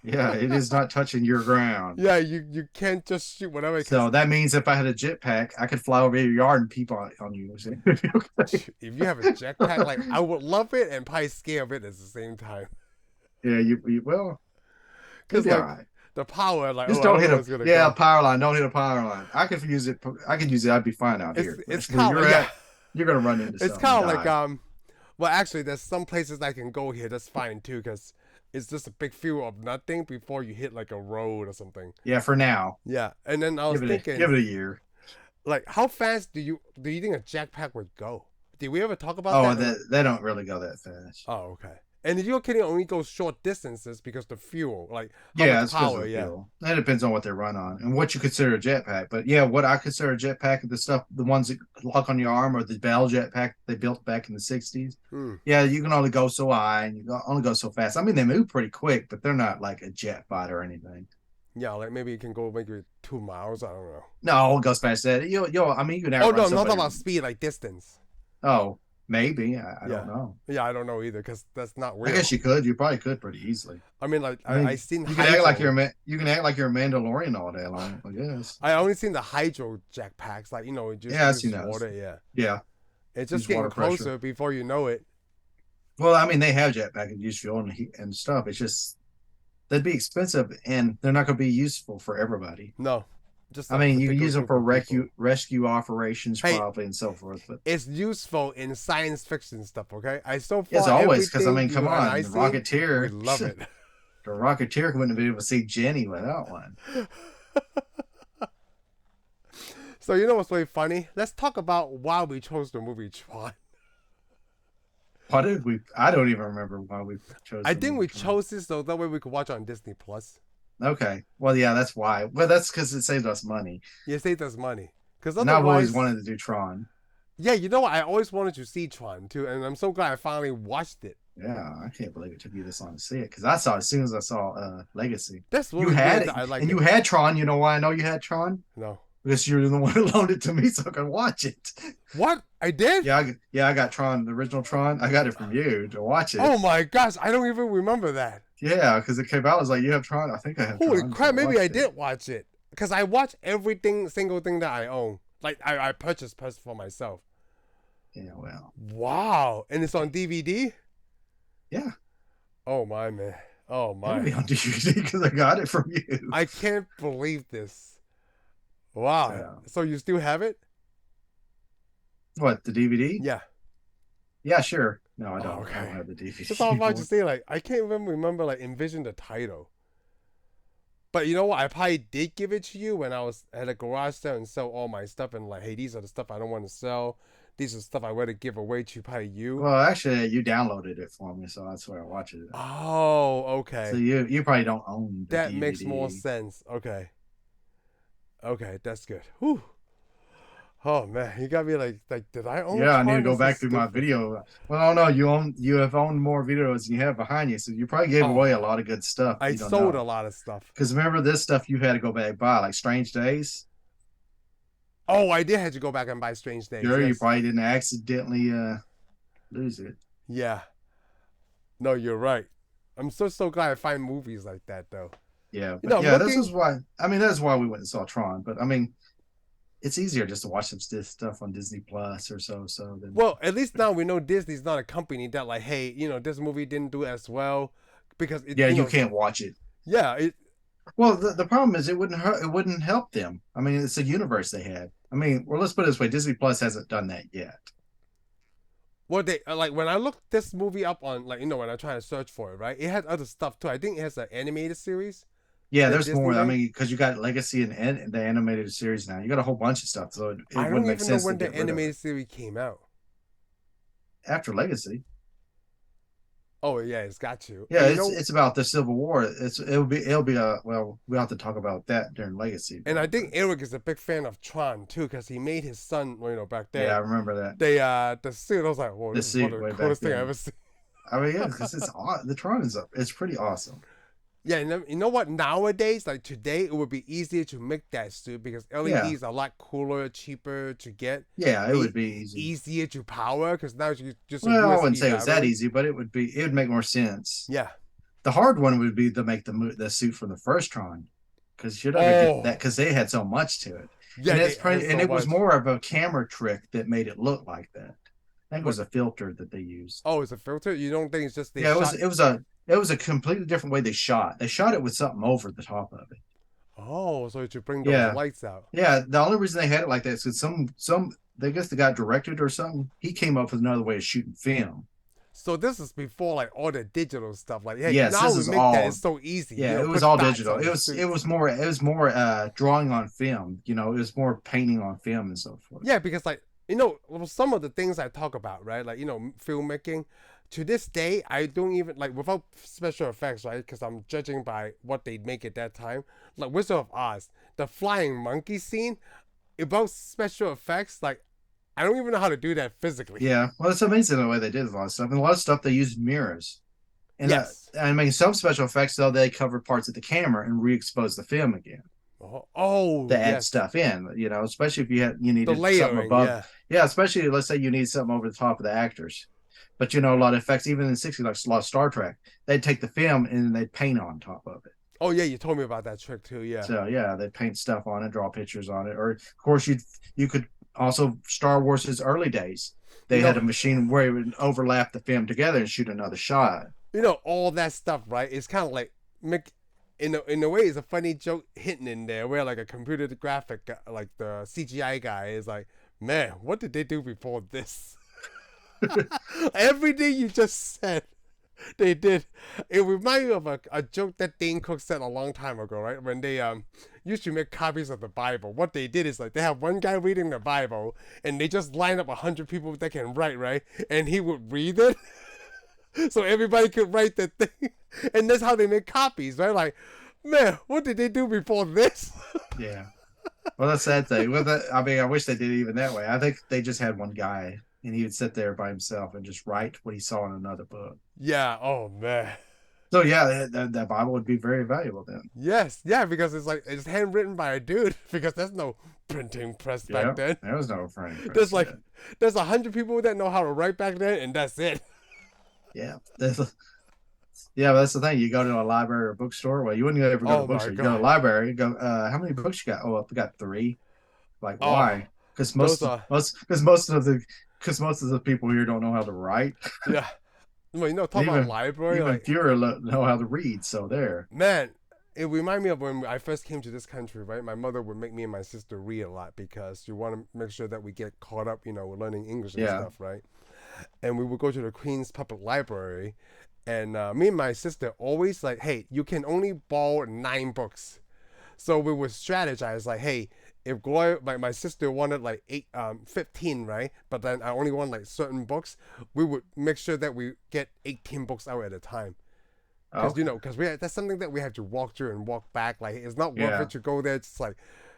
Yeah, it is not touching your ground. Yeah, you can't just shoot whatever. So that means if I had a jetpack, I could fly over your yard and peep on you. If you have a jetpack, like I would love it and probably scare of it at the same time. Yeah, you will. Because like the power, like just don't hit a power line. Don't hit a power line. I could use it. I'd be fine out here. It's kind of you're gonna run into. It's kind of like well, actually, there's some places I can go here. That's fine too, because it's just a big field of nothing before you hit like a road or something. Yeah, for now. Yeah, and then I was thinking, give it a year. Like, how fast do you think a jetpack would go? Did we ever talk about that? Oh, they don't really go that fast. Oh, okay. And you're kidding, only go short distances because the fuel, like much power, fuel. That depends on what they run on and what you consider a jetpack. But yeah, what I consider a jetpack is the ones that lock on your arm, or the Bell jetpack they built back in the 60s. Yeah, you can only go so high and you only go so fast. I mean, they move pretty quick, but they're not like a jet fighter or anything. Yeah, like maybe you can go maybe 2 miles. I don't know. No, it goes past that. I mean, you can. Oh no, not about speed, like distance. Oh. Maybe I don't know. Yeah, I don't know either because that's not real. I guess you could. You probably could pretty easily. I mean, like I seen. You can act like you're a Mandalorian all day long. I guess. I only seen the hydro jetpacks, like just I've seen those. Water. Yeah. It's just getting closer before you know it. Well, I mean, they have jetpacks and use fuel and stuff. It's just they'd be expensive and they're not going to be useful for everybody. No. I mean, you can use them for rescue operations, probably, and so forth. But it's useful in science fiction stuff, okay? It's always, because I mean, come on, the Rocketeer, we love it. The Rocketeer wouldn't have been able to see Jenny without one. So you know what's really funny? Let's talk about why we chose the movie Tron. Why did we? I don't even remember why we chose. I think we chose this so that way we could watch it on Disney Plus. Okay. Well, yeah, that's why. Well, that's because it saved us money. Yeah, it saved us money. Because I've always wanted to do Tron. Yeah, you know what? I always wanted to see Tron too, and I'm so glad I finally watched it. Yeah, I can't believe it took you this long to see it because I saw it as soon as I saw Legacy. That's what you had it, and you had Tron. You know why I know you had Tron? No, because you're the one who loaned it to me so I could watch it. What? I did? Yeah, I got Tron, the original Tron. I got it from you to watch it. Oh my gosh, I don't even remember that. Yeah, because it came out. I was like, you have Tron? I think I have Holy Tron. crap, maybe I did watch it. Because I watch single thing that I own. Like, I purchased for myself. Yeah, well. Wow. And it's on DVD? Yeah, Oh my man. Oh it'll my. be on DVD because I got it from you. I can't believe this. Wow. Yeah. So you still have it? What, the DVD? Yeah. Yeah, sure. No, I Oh, don't. I don't okay. have the That's all I DVD was about to anymore. say. Like, I can't even remember, like, envision the title. But you know what? I probably did give it to you when I was at a garage sale and sell all my stuff. And, like, hey, these are the stuff I don't want to sell. These are the stuff I want to give away to probably you. Well, actually, you downloaded it for me, so that's where I watch it. Oh, So okay. you probably don't own the That makes more DVD. sense. Okay. Okay, that's good. Whew. Oh man, you got me like did I own Yeah, I need to Tron? go This is back through my stupid. video. Well, no, you have owned more videos than you have behind you, so you probably gave away a Oh, lot of good stuff I you don't sold a know. lot of stuff. Because remember, this stuff you had to go back and buy, like Strange Days. Oh, I did have to go back and buy Strange Days. Sure, you Yes. probably didn't accidentally lose it. Yeah. No, you're right. I'm so glad I find movies like that though. Yeah, You know, but I'm yeah, this is looking. why. I mean, that's why we went and saw Tron. But I mean, it's easier just to watch some stuff on Disney Plus or so than. Well, at least now we know Disney's not a company that like, hey, this movie didn't do as well because it, Yeah, you can't watch it. yeah, it. Well, the problem is it wouldn't hurt, it wouldn't help them. I mean, it's a universe they had. I mean, well, let's put it this way: Disney Plus hasn't done that yet. What they like when I looked this movie up on like when I try to search for it, right? It had other stuff too. I think it has an animated series Yeah, that there's Disney more. I made. mean, because you got Legacy and the animated series now. You got a whole bunch of stuff, so it I wouldn't don't make even know sense to when the get rid of it animated series came out. after Legacy. Oh yeah, it's got you. Yeah, And it's about the Civil War. It'll be a well. We'll have to talk about that during Legacy. and I But think Eric is a big fan of Tron too, because he made his son. Back yeah, I then remember that the suit. I was like, whoa, the this is one suit of the way back coolest thing I then. ever seen. I mean, yeah, because the Tron is up. It's pretty awesome. Yeah, and then, you know what? Nowadays, like today, it would be easier to make that suit because Yeah, LEDs are a lot cooler, cheaper to get, yeah, it e- would be easy. easier to power because now you just a Well, I wouldn't USB say it was that battery. easy, but it would make more sense. Yeah. The hard one would be to make the suit from the first Tron, because you're not gonna get that Oh, because they had so much to it, yeah, they had and so it was much. more of a camera trick that made it look like that. I think it What? was a filter that they used. Oh, it's a filter. You don't think it's just they Yeah, shot? it was a completely different way they shot. They shot it with something over the top of it. Oh, so to bring those Yeah, lights out. yeah. The only reason they had it like that is because some they guess the guy directed or something. He came up with another way of shooting film. So this is before like all the digital stuff. Like, hey, Yes, now this we is make that. It's all. so easy. Yeah, it was Put all dots digital. on the It suits. was more drawing on film. You know, it was more painting on film and so forth. Yeah, because like some of the things I talk about, right? Like filmmaking. To this day, I don't even like without special effects, right? Because I'm judging by what they make at that time. Like Wizard of Oz, the flying monkey scene. About special effects, like I don't even know how to do that physically. Yeah, well, it's amazing the way they did a lot of stuff. And a lot of stuff they used mirrors. And Yes. I mean, some special effects though they covered parts of the camera and re-exposed the film again Oh, to add yes. stuff in. You know, especially if you The needed something layering, above. yeah. Yeah, especially let's say you need something over the top of the actors. But you know, a lot of effects, even in the '60s, like a lot of Star Trek, they'd take the film and they'd paint on top of it. Oh yeah, you told me about that trick too. Yeah. So yeah, they paint stuff on it, draw pictures on it, or of course you could also Star Wars's early days. You They had know, a machine where it would overlap the film together and shoot another shot. all that stuff, right? It's kind of like make in a way, it's a funny joke hidden in there where like a computer graphic, like the CGI guy is like, man, what did they do before this? Everything you just said, they did. It reminded me of a joke that Dane Cook said a long time ago, right? When they used to make copies of the Bible. What they did is like they have one guy reading the Bible and they just line up 100 people that can write, right? And he would read it. So everybody could write the thing. And that's how they make copies, right? Like, man, what did they do before this? Yeah. Well, that's that thing. Well, I mean, I wish they did it even that way. I think they just had one guy, and he would sit there by himself and just write what he saw in another book. Yeah, oh man. So yeah, that Bible would be very valuable then. Yes, yeah, because it's like it's handwritten by a dude because there's no printing press back Yeah, then. there was no printing There's press like yet. there's 100 people that know how to write back then and that's it. Yeah, yeah, but that's the thing. You go to a library or bookstore. Well, you wouldn't ever go to a Oh my bookstore. You go to a god. library. You go. How many books you got? Oh, we got three. Like Oh, why? those are Because most of the people here don't know how to write. yeah. Well, talk about Even library, even like, fewer know how to read. So there. man, it reminded me of when I first came to this country, right? My mother would make me and my sister read a lot because you want to make sure that we get caught up, with learning English and Yeah. stuff, right? And we would go to the Queen's Public Library, and me and my sister always like, hey, you can only borrow 9 books. So we would strategize like, hey, if Gloria, my sister wanted like 15, right? But then I only want like certain books, we would make sure that we get 18 books out at a time. Because Okay. that's something that we have to walk through and walk back. Like it's not worth Yeah. it to go there. It's like,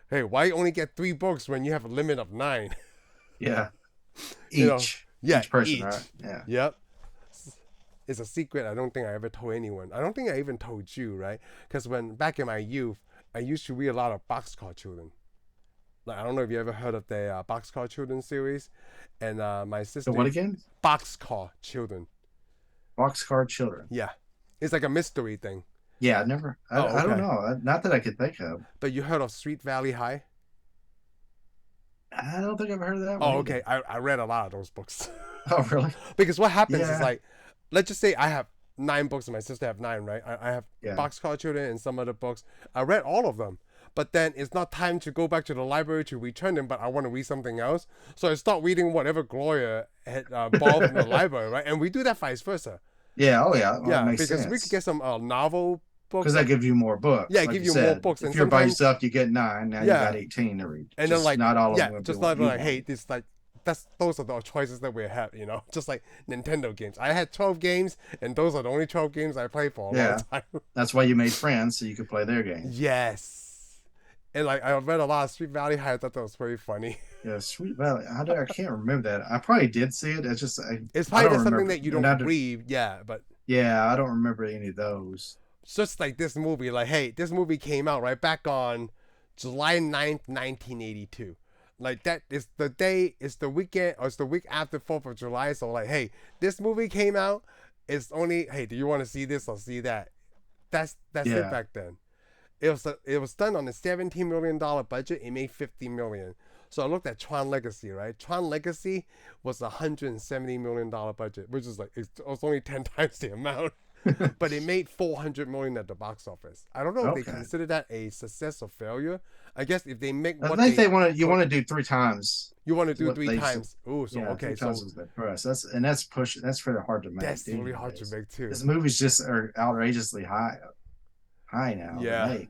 hey, why only get 3 books when you have a limit of 9? Yeah. you know, yeah, Each person, each. right? Yeah. Yep. It's a secret I don't think I ever told anyone. I don't think I even told you, right? Because when back in my youth, I used to read a lot of Boxcar Children. Like I don't know if you ever heard of the Boxcar Children series, and my sister. So what again? Boxcar Children. Boxcar Children. Yeah, it's like a mystery thing. Yeah, I never. I don't know. Not that I could think of. But you heard of Sweet Valley High? I don't think I've heard of that one. Oh, okay. I read a lot of those books. Oh, really? Because what happens Yeah. is like, let's just say I have 9 books and my sister have 9, right? I have Yeah. Boxcar Children and some other books. I read all of them. But then it's not time to go back to the library to return them, but I want to read something else. So I start reading whatever Gloria had borrowed from the library, right? And we do that vice versa. Yeah. Oh, yeah. Well, Yeah, that makes because sense. we could get some novel books. Because that gives you more books. Yeah, like give you said. more books. If And you're by sometimes, yourself, you get 9. Now you Yeah. got 18 to read. and Just then like, not all of yeah, them. just will not be like, one. hey, this like, those are the choices that we have, just like Nintendo games. I had 12 games, and those are the only 12 games I played for a long time. That's why you made friends so you could play their games. Yes. And like I read a lot of Sweet Valley High. I thought that was very funny. Yeah, Sweet Valley. I can't remember that. I probably did see it. It's just It's I probably don't just something remember. that you And don't read, yeah, but Yeah, I don't remember any of those. it's just like this movie. Like, hey, this movie came out right back on July 9th, 1982. Like that is the day, it's the weekend, or it's the week after 4th of July. So like, hey, this movie came out. It's only, hey, do you want to see this or see that? That's Yeah. it back then. It was done on a $17 million budget. It made $50 million. So I looked at Tron Legacy, right? Tron Legacy was a $170 million budget, which is like, it was only 10 times the amount. But it made $400 million at the box office. I don't know if they Okay. consider that a success or failure. I guess if they make I what think you want to do 3 times. you want to do what 3 they times. Ooh, so Yeah, okay, 3 so times is the press. That's That's very hard to make. that's really hard to make too. This movies just are outrageously high now. Yeah. to make.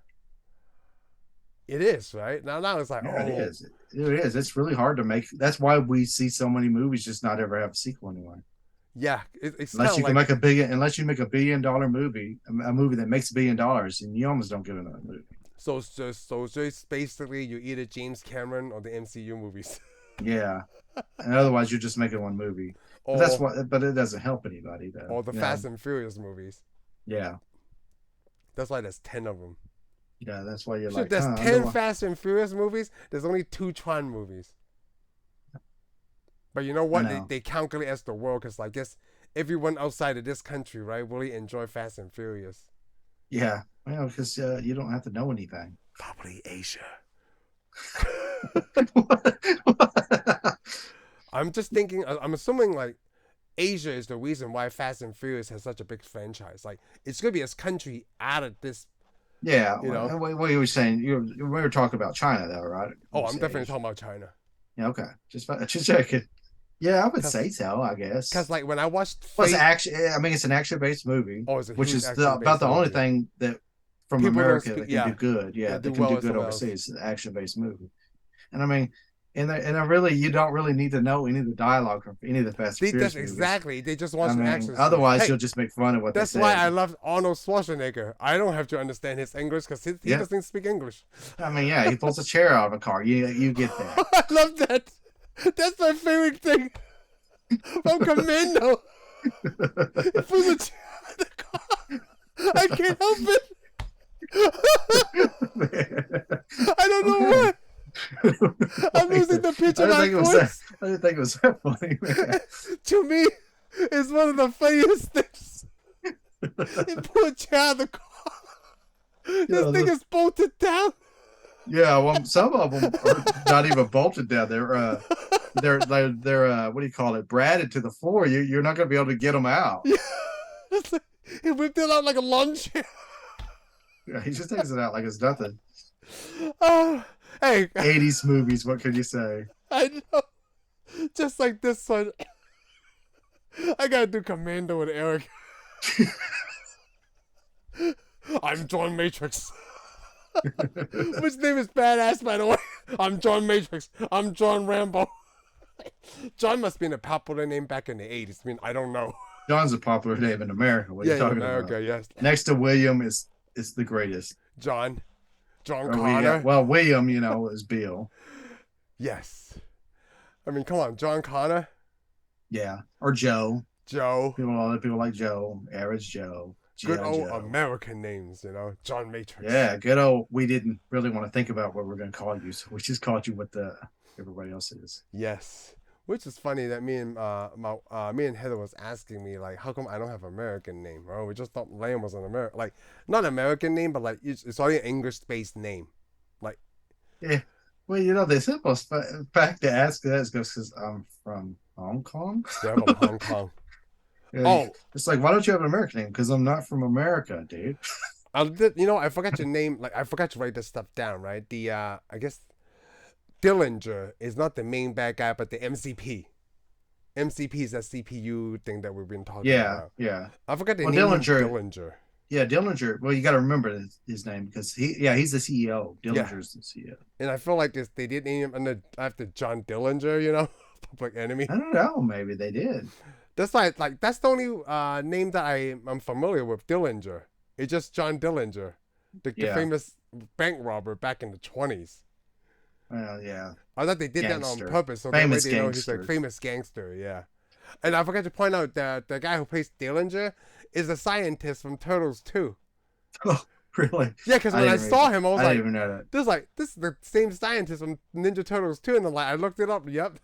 It is, right? Now it's like, Yeah, oh, it is. It is. It's really hard to make. That's why we see so many movies just not ever have a sequel anymore. yeah. It's Unless kind you of can like, unless you make $1 billion movie, a movie that makes $1 billion, and you almost don't get another movie. so it's just basically you either James Cameron or the MCU movies. Yeah, and otherwise you're just making one movie. or, But it doesn't help anybody though. or the Fast and Furious movies. Yeah, That's why there's 10 of them. yeah, that's why you're So like, there's huh, 10 Fast and Furious movies. There's only 2 Tron movies. But you know what? I know. They calculate as the world because I guess everyone outside of this country, right, really enjoy Fast and Furious. Yeah, well, because you don't have to know anything. Probably Asia. I'm just thinking. I'm assuming like Asia is the reason why Fast and Furious has such a big franchise. Like it's gonna be a country out of this. Yeah, You know? what you were saying, we were talking about China though, right? Oh, You I'm said definitely Asia. talking about China. Yeah, okay, just checking. Yeah, I would 'Cause- say so. I guess. Because like when I watched, Well, it's action. I mean, it's an action-based movie, oh, it's a which huge is action-based about the only movie. thing that from People don't America speak- that can yeah. do good. Yeah, That that do can well do as good well. overseas. It's an action-based movie, and I mean, and I really, you don't really need to know any of the dialogue from any of the Fast and Furious That's movies. exactly. They just I want some mean, action. otherwise Hey, you'll just make fun of what that's they why say. I love Arnold Schwarzenegger. I don't have to understand his English because he Yeah. doesn't speak English. I mean, yeah, he pulls a chair out of a car. You get that. I love that. That's my favorite thing from Commando. He pulls a chair out of the car. I can't help it. I don't know why. I'm losing the pitch I of my didn't voice. I didn't think it was that funny. Man. To me, it's one of the funniest things. He pulled a chair out of the car. This thing is bolted down. Yeah, well, some of them are not even bolted down. They're what do you call it? Bradded to the floor. You're not going to be able to get them out. Yeah. It's like, he whipped it out like a lawn chair. Yeah, he just takes it out like it's nothing. Oh, hey, 80s movies. What can you say? I know. Just like this one. I gotta do Commando with Eric. I'm John Matrix. Which name is badass, by the way. I'm John Matrix. I'm John Rambo. John must be a popular name back in the 80s. I mean, I don't know. John's a popular name in America. What are you Yeah, in talking America, about? yes. Next to William is the greatest. John Or Connor. William, is Bill. Yes. I mean, come on, John Connor. Yeah, or Joe. Joe. A lot of people like Joe. Average Joe. Good G.I. old Joe. American names, John Matrix. Yeah, good old. We didn't really want to think about what we're going to call you, so we just called you what everybody else is. Yes. Which is funny that me and Heather was asking me, like, how come I don't have an American name? Oh, we just thought Liam was an American, like, not American name, but like it's already an English-based name. Like, yeah. Well, the simplest fact to ask that is because I'm from Hong Kong. yeah, I'm from Hong Kong. Yeah, Oh, it's like, why don't you have an American name? Because I'm not from America, dude. I forgot your name. Like, I forgot to write this stuff down, right? I guess Dillinger is not the main bad guy, but the MCP. MCP is that CPU thing that we've been talking about. Yeah. I forgot the name. Dillinger. Yeah, Dillinger. Well, you got to remember his name because he's the CEO. Dillinger's the CEO. And I feel like they did name him after John Dillinger, Public Enemy. I don't know. Maybe they did. That's that's the only name that I'm familiar with, Dillinger. It's just John Dillinger, the famous bank robber back in the 20s. Well, yeah. I thought they did Gangster. that on purpose, so famous that way they know he's like famous gangster, yeah. And I forgot to point out that the guy who plays Dillinger is a scientist from Turtles 2. Oh, really? Yeah, because when I saw him, I was I didn't even know that. This is the same scientist from Ninja Turtles 2, and I looked it up. Yep.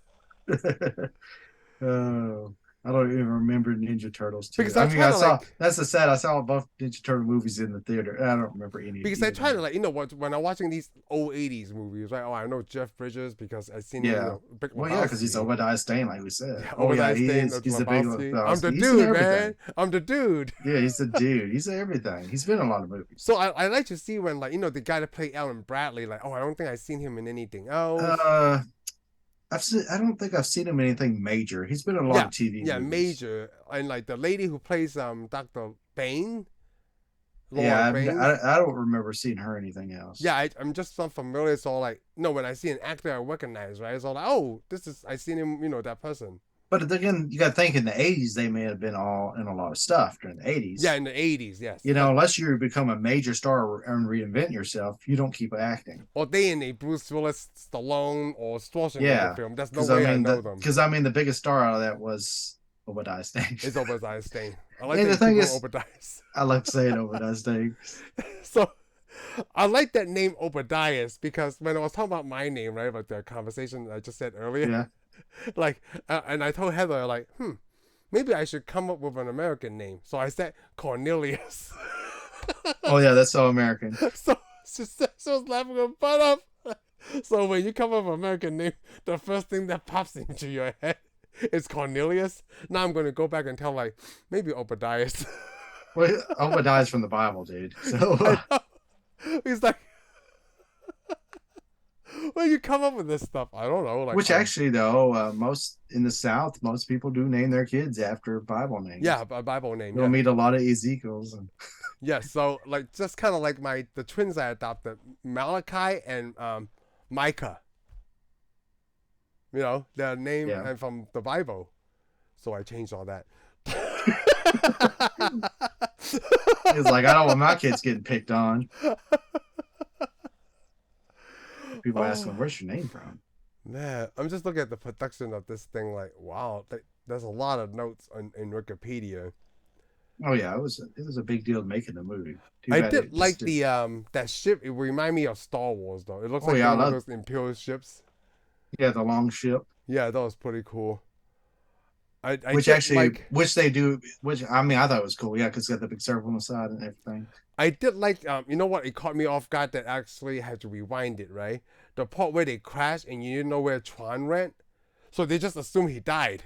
Oh, I don't even remember Ninja Turtles 2. Because that's the sad. I saw both Ninja Turtle movies in the theater. I don't remember any. Because I try to when I'm watching these old 80s movies, right? Oh, I know Jeff Bridges because I've seen him. Because he's Obadiah Stane, like we said. Yeah, he's the big. I'm the dude, man. I'm the dude. Yeah, he's the dude. He's everything. He's been in a lot of movies. So I like to see when the guy that played Alan Bradley, like, I don't think I've seen him in anything else. I don't think I've seen him in anything major. He's been in a lot of TV movies. Yeah, major. And like the lady who plays Dr. Bain. I don't remember seeing her anything else. Yeah, I'm just so familiar. So when I see an actor I recognize, right? It's all like, oh, I seen him, that person. But again, you got to think in the 80s, they may have been all in a lot of stuff during the 80s. Yeah, in the 80s, yes. Unless you become a major star and reinvent yourself, you don't keep acting. Or they in a Bruce Willis, Stallone, or Schwarzenegger film. That's no way I know them. Because, the biggest star out of that was Obadiah Stane. It's Obadiah Stane. I like the thing is, Obadiah. I like saying Obadiah Stane. So, I like that name Obadiah because when I was talking about my name, right, about the conversation I just said earlier, yeah. And I told Heather, maybe I should come up with an American name. So I said Cornelius. Oh, yeah, that's so American. So she was laughing her butt off. So when you come up with an American name, the first thing that pops into your head is Cornelius. Now I'm going to go back and tell, maybe Obadiah. Well, Obadiah's from the Bible, dude. So he's like, well, you come up with this stuff. I don't know. Which actually, though, most in the South, most people do name their kids after Bible names. Yeah, a Bible name. You'll meet a lot of Ezekiels. Yeah, so just kind of like the twins I adopted, Malachi and Micah. Their name and from the Bible. So I changed all that. It's like, I don't want my kids getting picked on. People asking, where's your name from? Man, I'm just looking at the production of this thing. Like, wow, there's a lot of notes in Wikipedia. Oh yeah, it was a big deal making the movie. I did like that ship. It reminded me of Star Wars though. It looks like one of those Imperial ships. Yeah, the long ship. Yeah, that was pretty cool. I which did actually, like which they do, which I mean, I thought it was cool. Yeah, because it's got the big circle on the side and everything. I did like you know what? It caught me off guard that actually had to rewind it, right? The part where they crashed and you didn't know where Tron went, so they just assumed he died.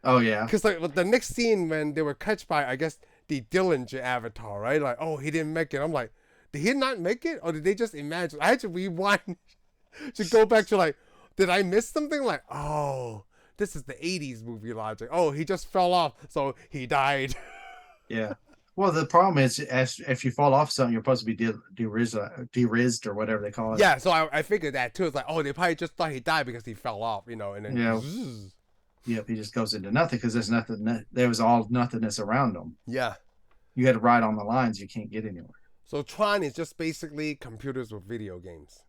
Oh yeah, Cause like the next scene when they were catched by I guess the Dillinger avatar, right? Like, oh, he didn't make it. I'm like, did he not make it, or did they just imagine? I had to rewind to go back to like, did I miss something? Like, oh, this is the '80s movie logic. Oh, he just fell off, so he died. yeah. Well, the problem is, if you fall off something, you're supposed to be de-rizzed or whatever they call it. Yeah, so I figured that too. It's like, oh, they probably just thought he died because he fell off, you know, and then. Yeah. Zzz. Yep, he just goes into nothing because there's nothing. There was all nothingness around him. Yeah. You had to ride on the lines. You can't get anywhere. So Tron is just basically computers with video games.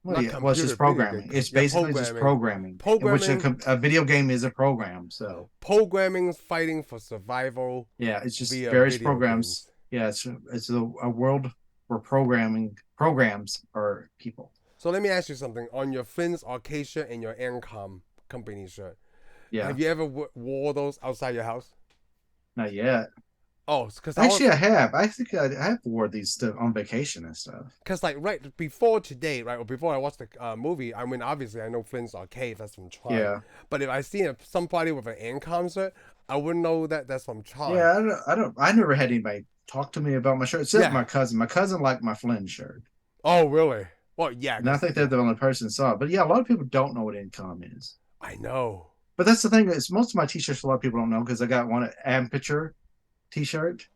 Well, Not yeah, well, it's just computer video programming. games. It's Yeah, basically just programming. Programming. In which a video game is a program. So Programming fighting for survival yeah, it's just via various video programs. games. Yeah, it's a world where programs are people. So let me ask you something. On your Flynn's Arcadia and your Ancom company shirt, Yeah, have you ever wore those outside your house? not yet. Oh, because Actually, I have. I think I have wore these stuff on vacation and stuff. Because like right before today, right, or before I watched the movie, I mean, obviously I know Flynn's Arcade, that's from Tron. Yeah. But if I see somebody with an Ancom shirt, I wouldn't know that that's from Tron. Yeah, I never had anybody talk to me about my shirt except Yeah. my cousin. My cousin liked my Flynn shirt. Oh, really? Well, yeah. And I think they're the only person who saw it. But yeah, a lot of people don't know what income is. I know. But that's the thing is most of my t-shirts a lot of people don't know because I got one Aperture t-shirt.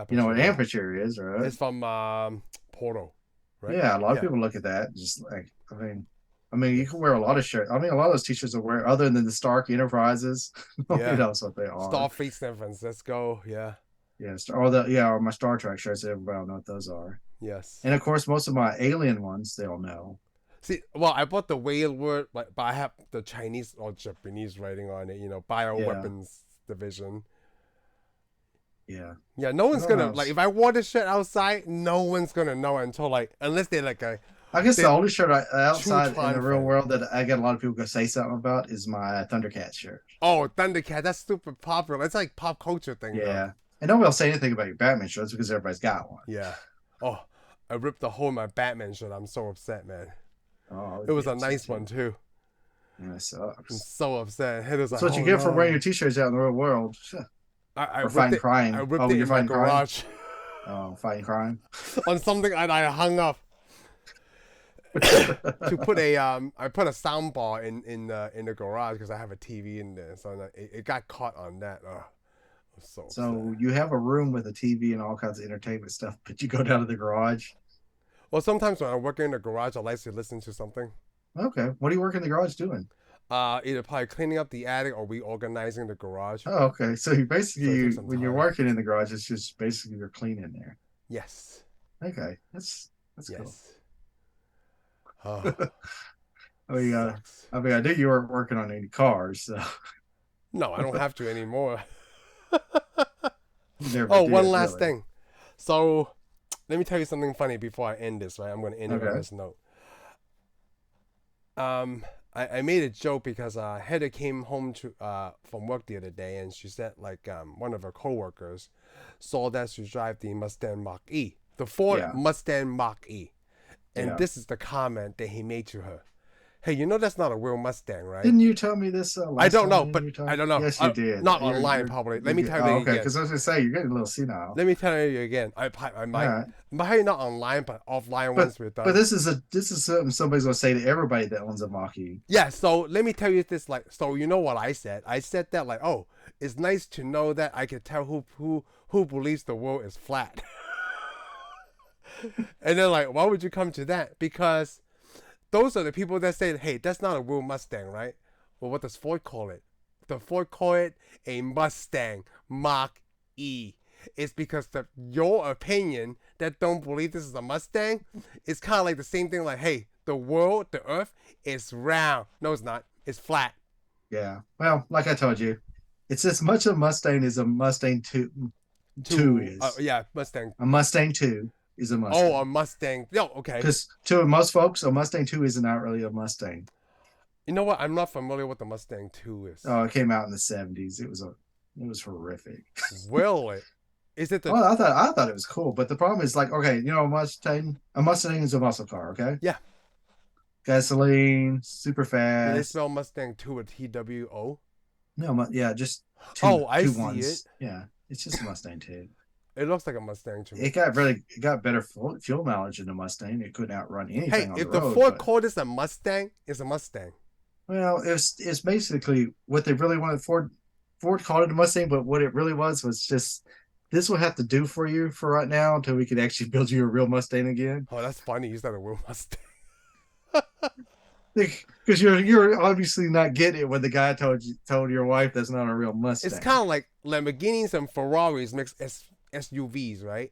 You know what Aperture is, right? It's from Portal, right? Yeah, a lot of people look at that. Just like I mean, you can wear a lot of shirts. I mean, a lot of those t-shirts are wear other than the Stark Enterprises. Nobody knows what they are. Starfleet San Francisco, yeah. Yes, or my Star Trek shirts. Everybody will know what those are. Yes. And of course, most of my Alien ones, they'll know. See, well, I bought the whale word, but I have the Chinese or Japanese writing on it. You know, bioweapons division. Yeah. Yeah, no one's gonna like if I wore this shirt outside, no one's gonna know until unless they're like a. I guess the only shirt outside in the real world that I get a lot of people go say something about is my Thundercat shirt. Oh, Thundercat, that's super popular. It's like pop culture thing. Yeah, though. and nobody will say anything about your Batman shirts because everybody's got one. Yeah. Oh, I ripped a hole in my Batman shirt. I'm so upset, man. Oh, it was a nice one too. Yeah, it sucks. I'm so upset. It was that's what you get for wearing your t-shirts out in the real world. I fighting crime. I ripped it in my garage. Oh, fighting crime. On something I hung up. To put I put a sound bar in the garage because I have a TV in there, so it got caught on that. So you have a room with a TV and all kinds of entertainment stuff, but you go down to the garage. Well, sometimes when I work in the garage, I like to listen to something. Okay, what do you work in the garage doing? Either probably cleaning up the attic or reorganizing the garage. Oh, okay. So you basically, when you're working in the garage, it's just basically you're cleaning there. Yes. Okay, that's cool. Oh. I mean, I knew you weren't working on any cars, so. No, I don't have to anymore. One last thing. So, let me tell you something funny before I end this. Right, I'm going to end it on this note. I made a joke because Heather came home from work the other day, and she said one of her coworkers saw that she drive the Mustang Mach-E, the Ford Mustang Mach-E, and this is the comment that he made to her. Hey, you know that's not a real Mustang, right? Didn't you tell me this? I don't know, but I don't know. Yes, you did. Not online, probably. Let me tell you again. Okay, because I was going to say, you're getting a little senile. Let me tell you again. I might, maybe not online, but offline once we're done. But this is something somebody's going to say to everybody that owns a Mach-E. Yeah, so let me tell you this. So you know what I said? I said that it's nice to know that I can tell who believes the world is flat. And they're like, why would you come to that? Because those are the people that say, hey, that's not a real Mustang, right? Well, what does Ford call it? The Ford call it a Mustang Mach-E. It's because your opinion that don't believe this is a Mustang, it's kind of like the same thing like, hey, the world, the earth is round. No, it's not. It's flat. Yeah. Well, like I told you, it's as much a Mustang as a Mustang 2 is. Mustang. A Mustang 2 is a Mustang. Oh, a Mustang. Oh, okay. Because to most folks, a Mustang 2 is not really a Mustang. You know what? I'm not familiar with the Mustang 2 is. Oh, it came out in the 70s. It was horrific. Will it? Is it the? Oh, I thought it was cool, but the problem is like, okay, a Mustang is a muscle car, okay? Yeah. Gasoline, super Did they fast. spell Mustang 2 with TWO? No, yeah, just two Oh, I two see ones. it. Yeah, it's just a Mustang too. It looks like a Mustang to me. It got better fuel mileage than a Mustang. It couldn't outrun Hey, anything on the if the road. Ford But, called this a Mustang, it's a Mustang. well, it's basically what they really wanted. Ford called it a Mustang, but what it really was just this will have to do for you for right now until we can actually build you a real Mustang again. Oh, that's funny. You said a real Mustang. Because you're obviously not getting it when the guy told your wife that's not a real Mustang. It's kind of like Lamborghinis and Ferraris mixed SUVs, right?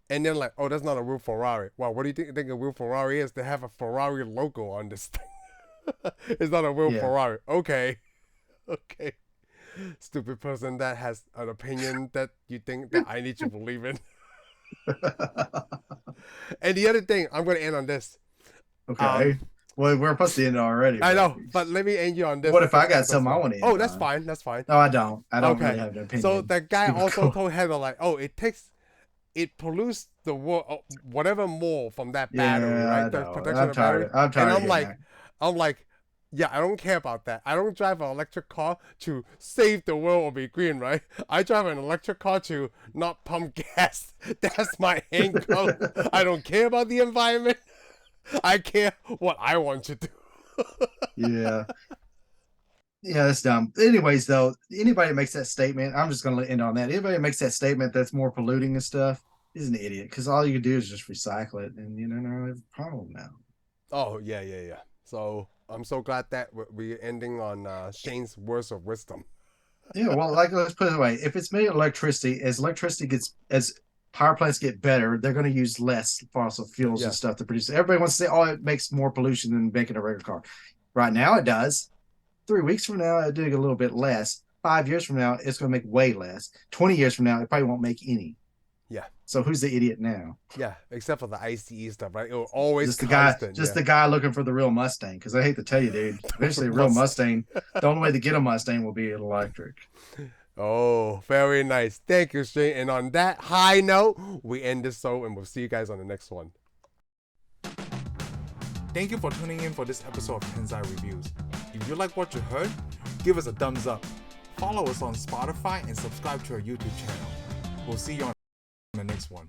And then like, oh, that's not a real Ferrari. Wow, what do you think a real Ferrari is? They have a Ferrari logo on this thing. It's not a real Ferrari. Okay. Okay. Stupid person that has an opinion that you think that I need to believe in. And the other thing, I'm going to end on this. Okay. Well, we're supposed to end it already. I know, but let me end you on this. What if I got something I want to end Oh, that's on? fine. That's fine. No, I don't. I don't Okay. really have an opinion. So that guy Super also cool. told Heather like, oh, it pollutes the world, whatever more from that battery, Yeah, right? The I know. protection I'm of the battery. tired. I'm tired. And of hearing that. I'm like, yeah, I don't care about that. I don't drive an electric car to save the world or be green, right? I drive an electric car to not pump gas. That's my income. I don't care about the environment. I care what I want to do. Yeah. Yeah, that's dumb. Anyways, though, anybody that makes that statement, I'm just going to end on that. Anybody that makes that statement that's more polluting and stuff is an idiot because all you can do is just recycle it, and no, have a problem now. Oh yeah. So I'm so glad that we're ending on Shane's words of wisdom. Yeah, well, like let's put it away. If it's made of electricity, as power plants get better, they're going to use less fossil fuels and stuff to produce. Everybody wants to say, "Oh, it makes more pollution than making a regular car." Right now, it does. 3 weeks from now, it'll do a little bit less. 5 years from now, it's going to make way less. 20 years from now, it probably won't make any. Yeah. So who's the idiot now? Yeah, except for the ICE stuff, right? It will always just constant. The guy looking for the real Mustang. Because I hate to tell you, dude, eventually a real Mustang. The only way to get a Mustang will be electric. Oh, very nice. Thank you, Shane. And on that high note, we end this show, and we'll see you guys on the next one. Thank you for tuning in for this episode of Tensai Reviews. If you like what you heard, give us a thumbs up. Follow us on Spotify and subscribe to our YouTube channel. We'll see you on the next one.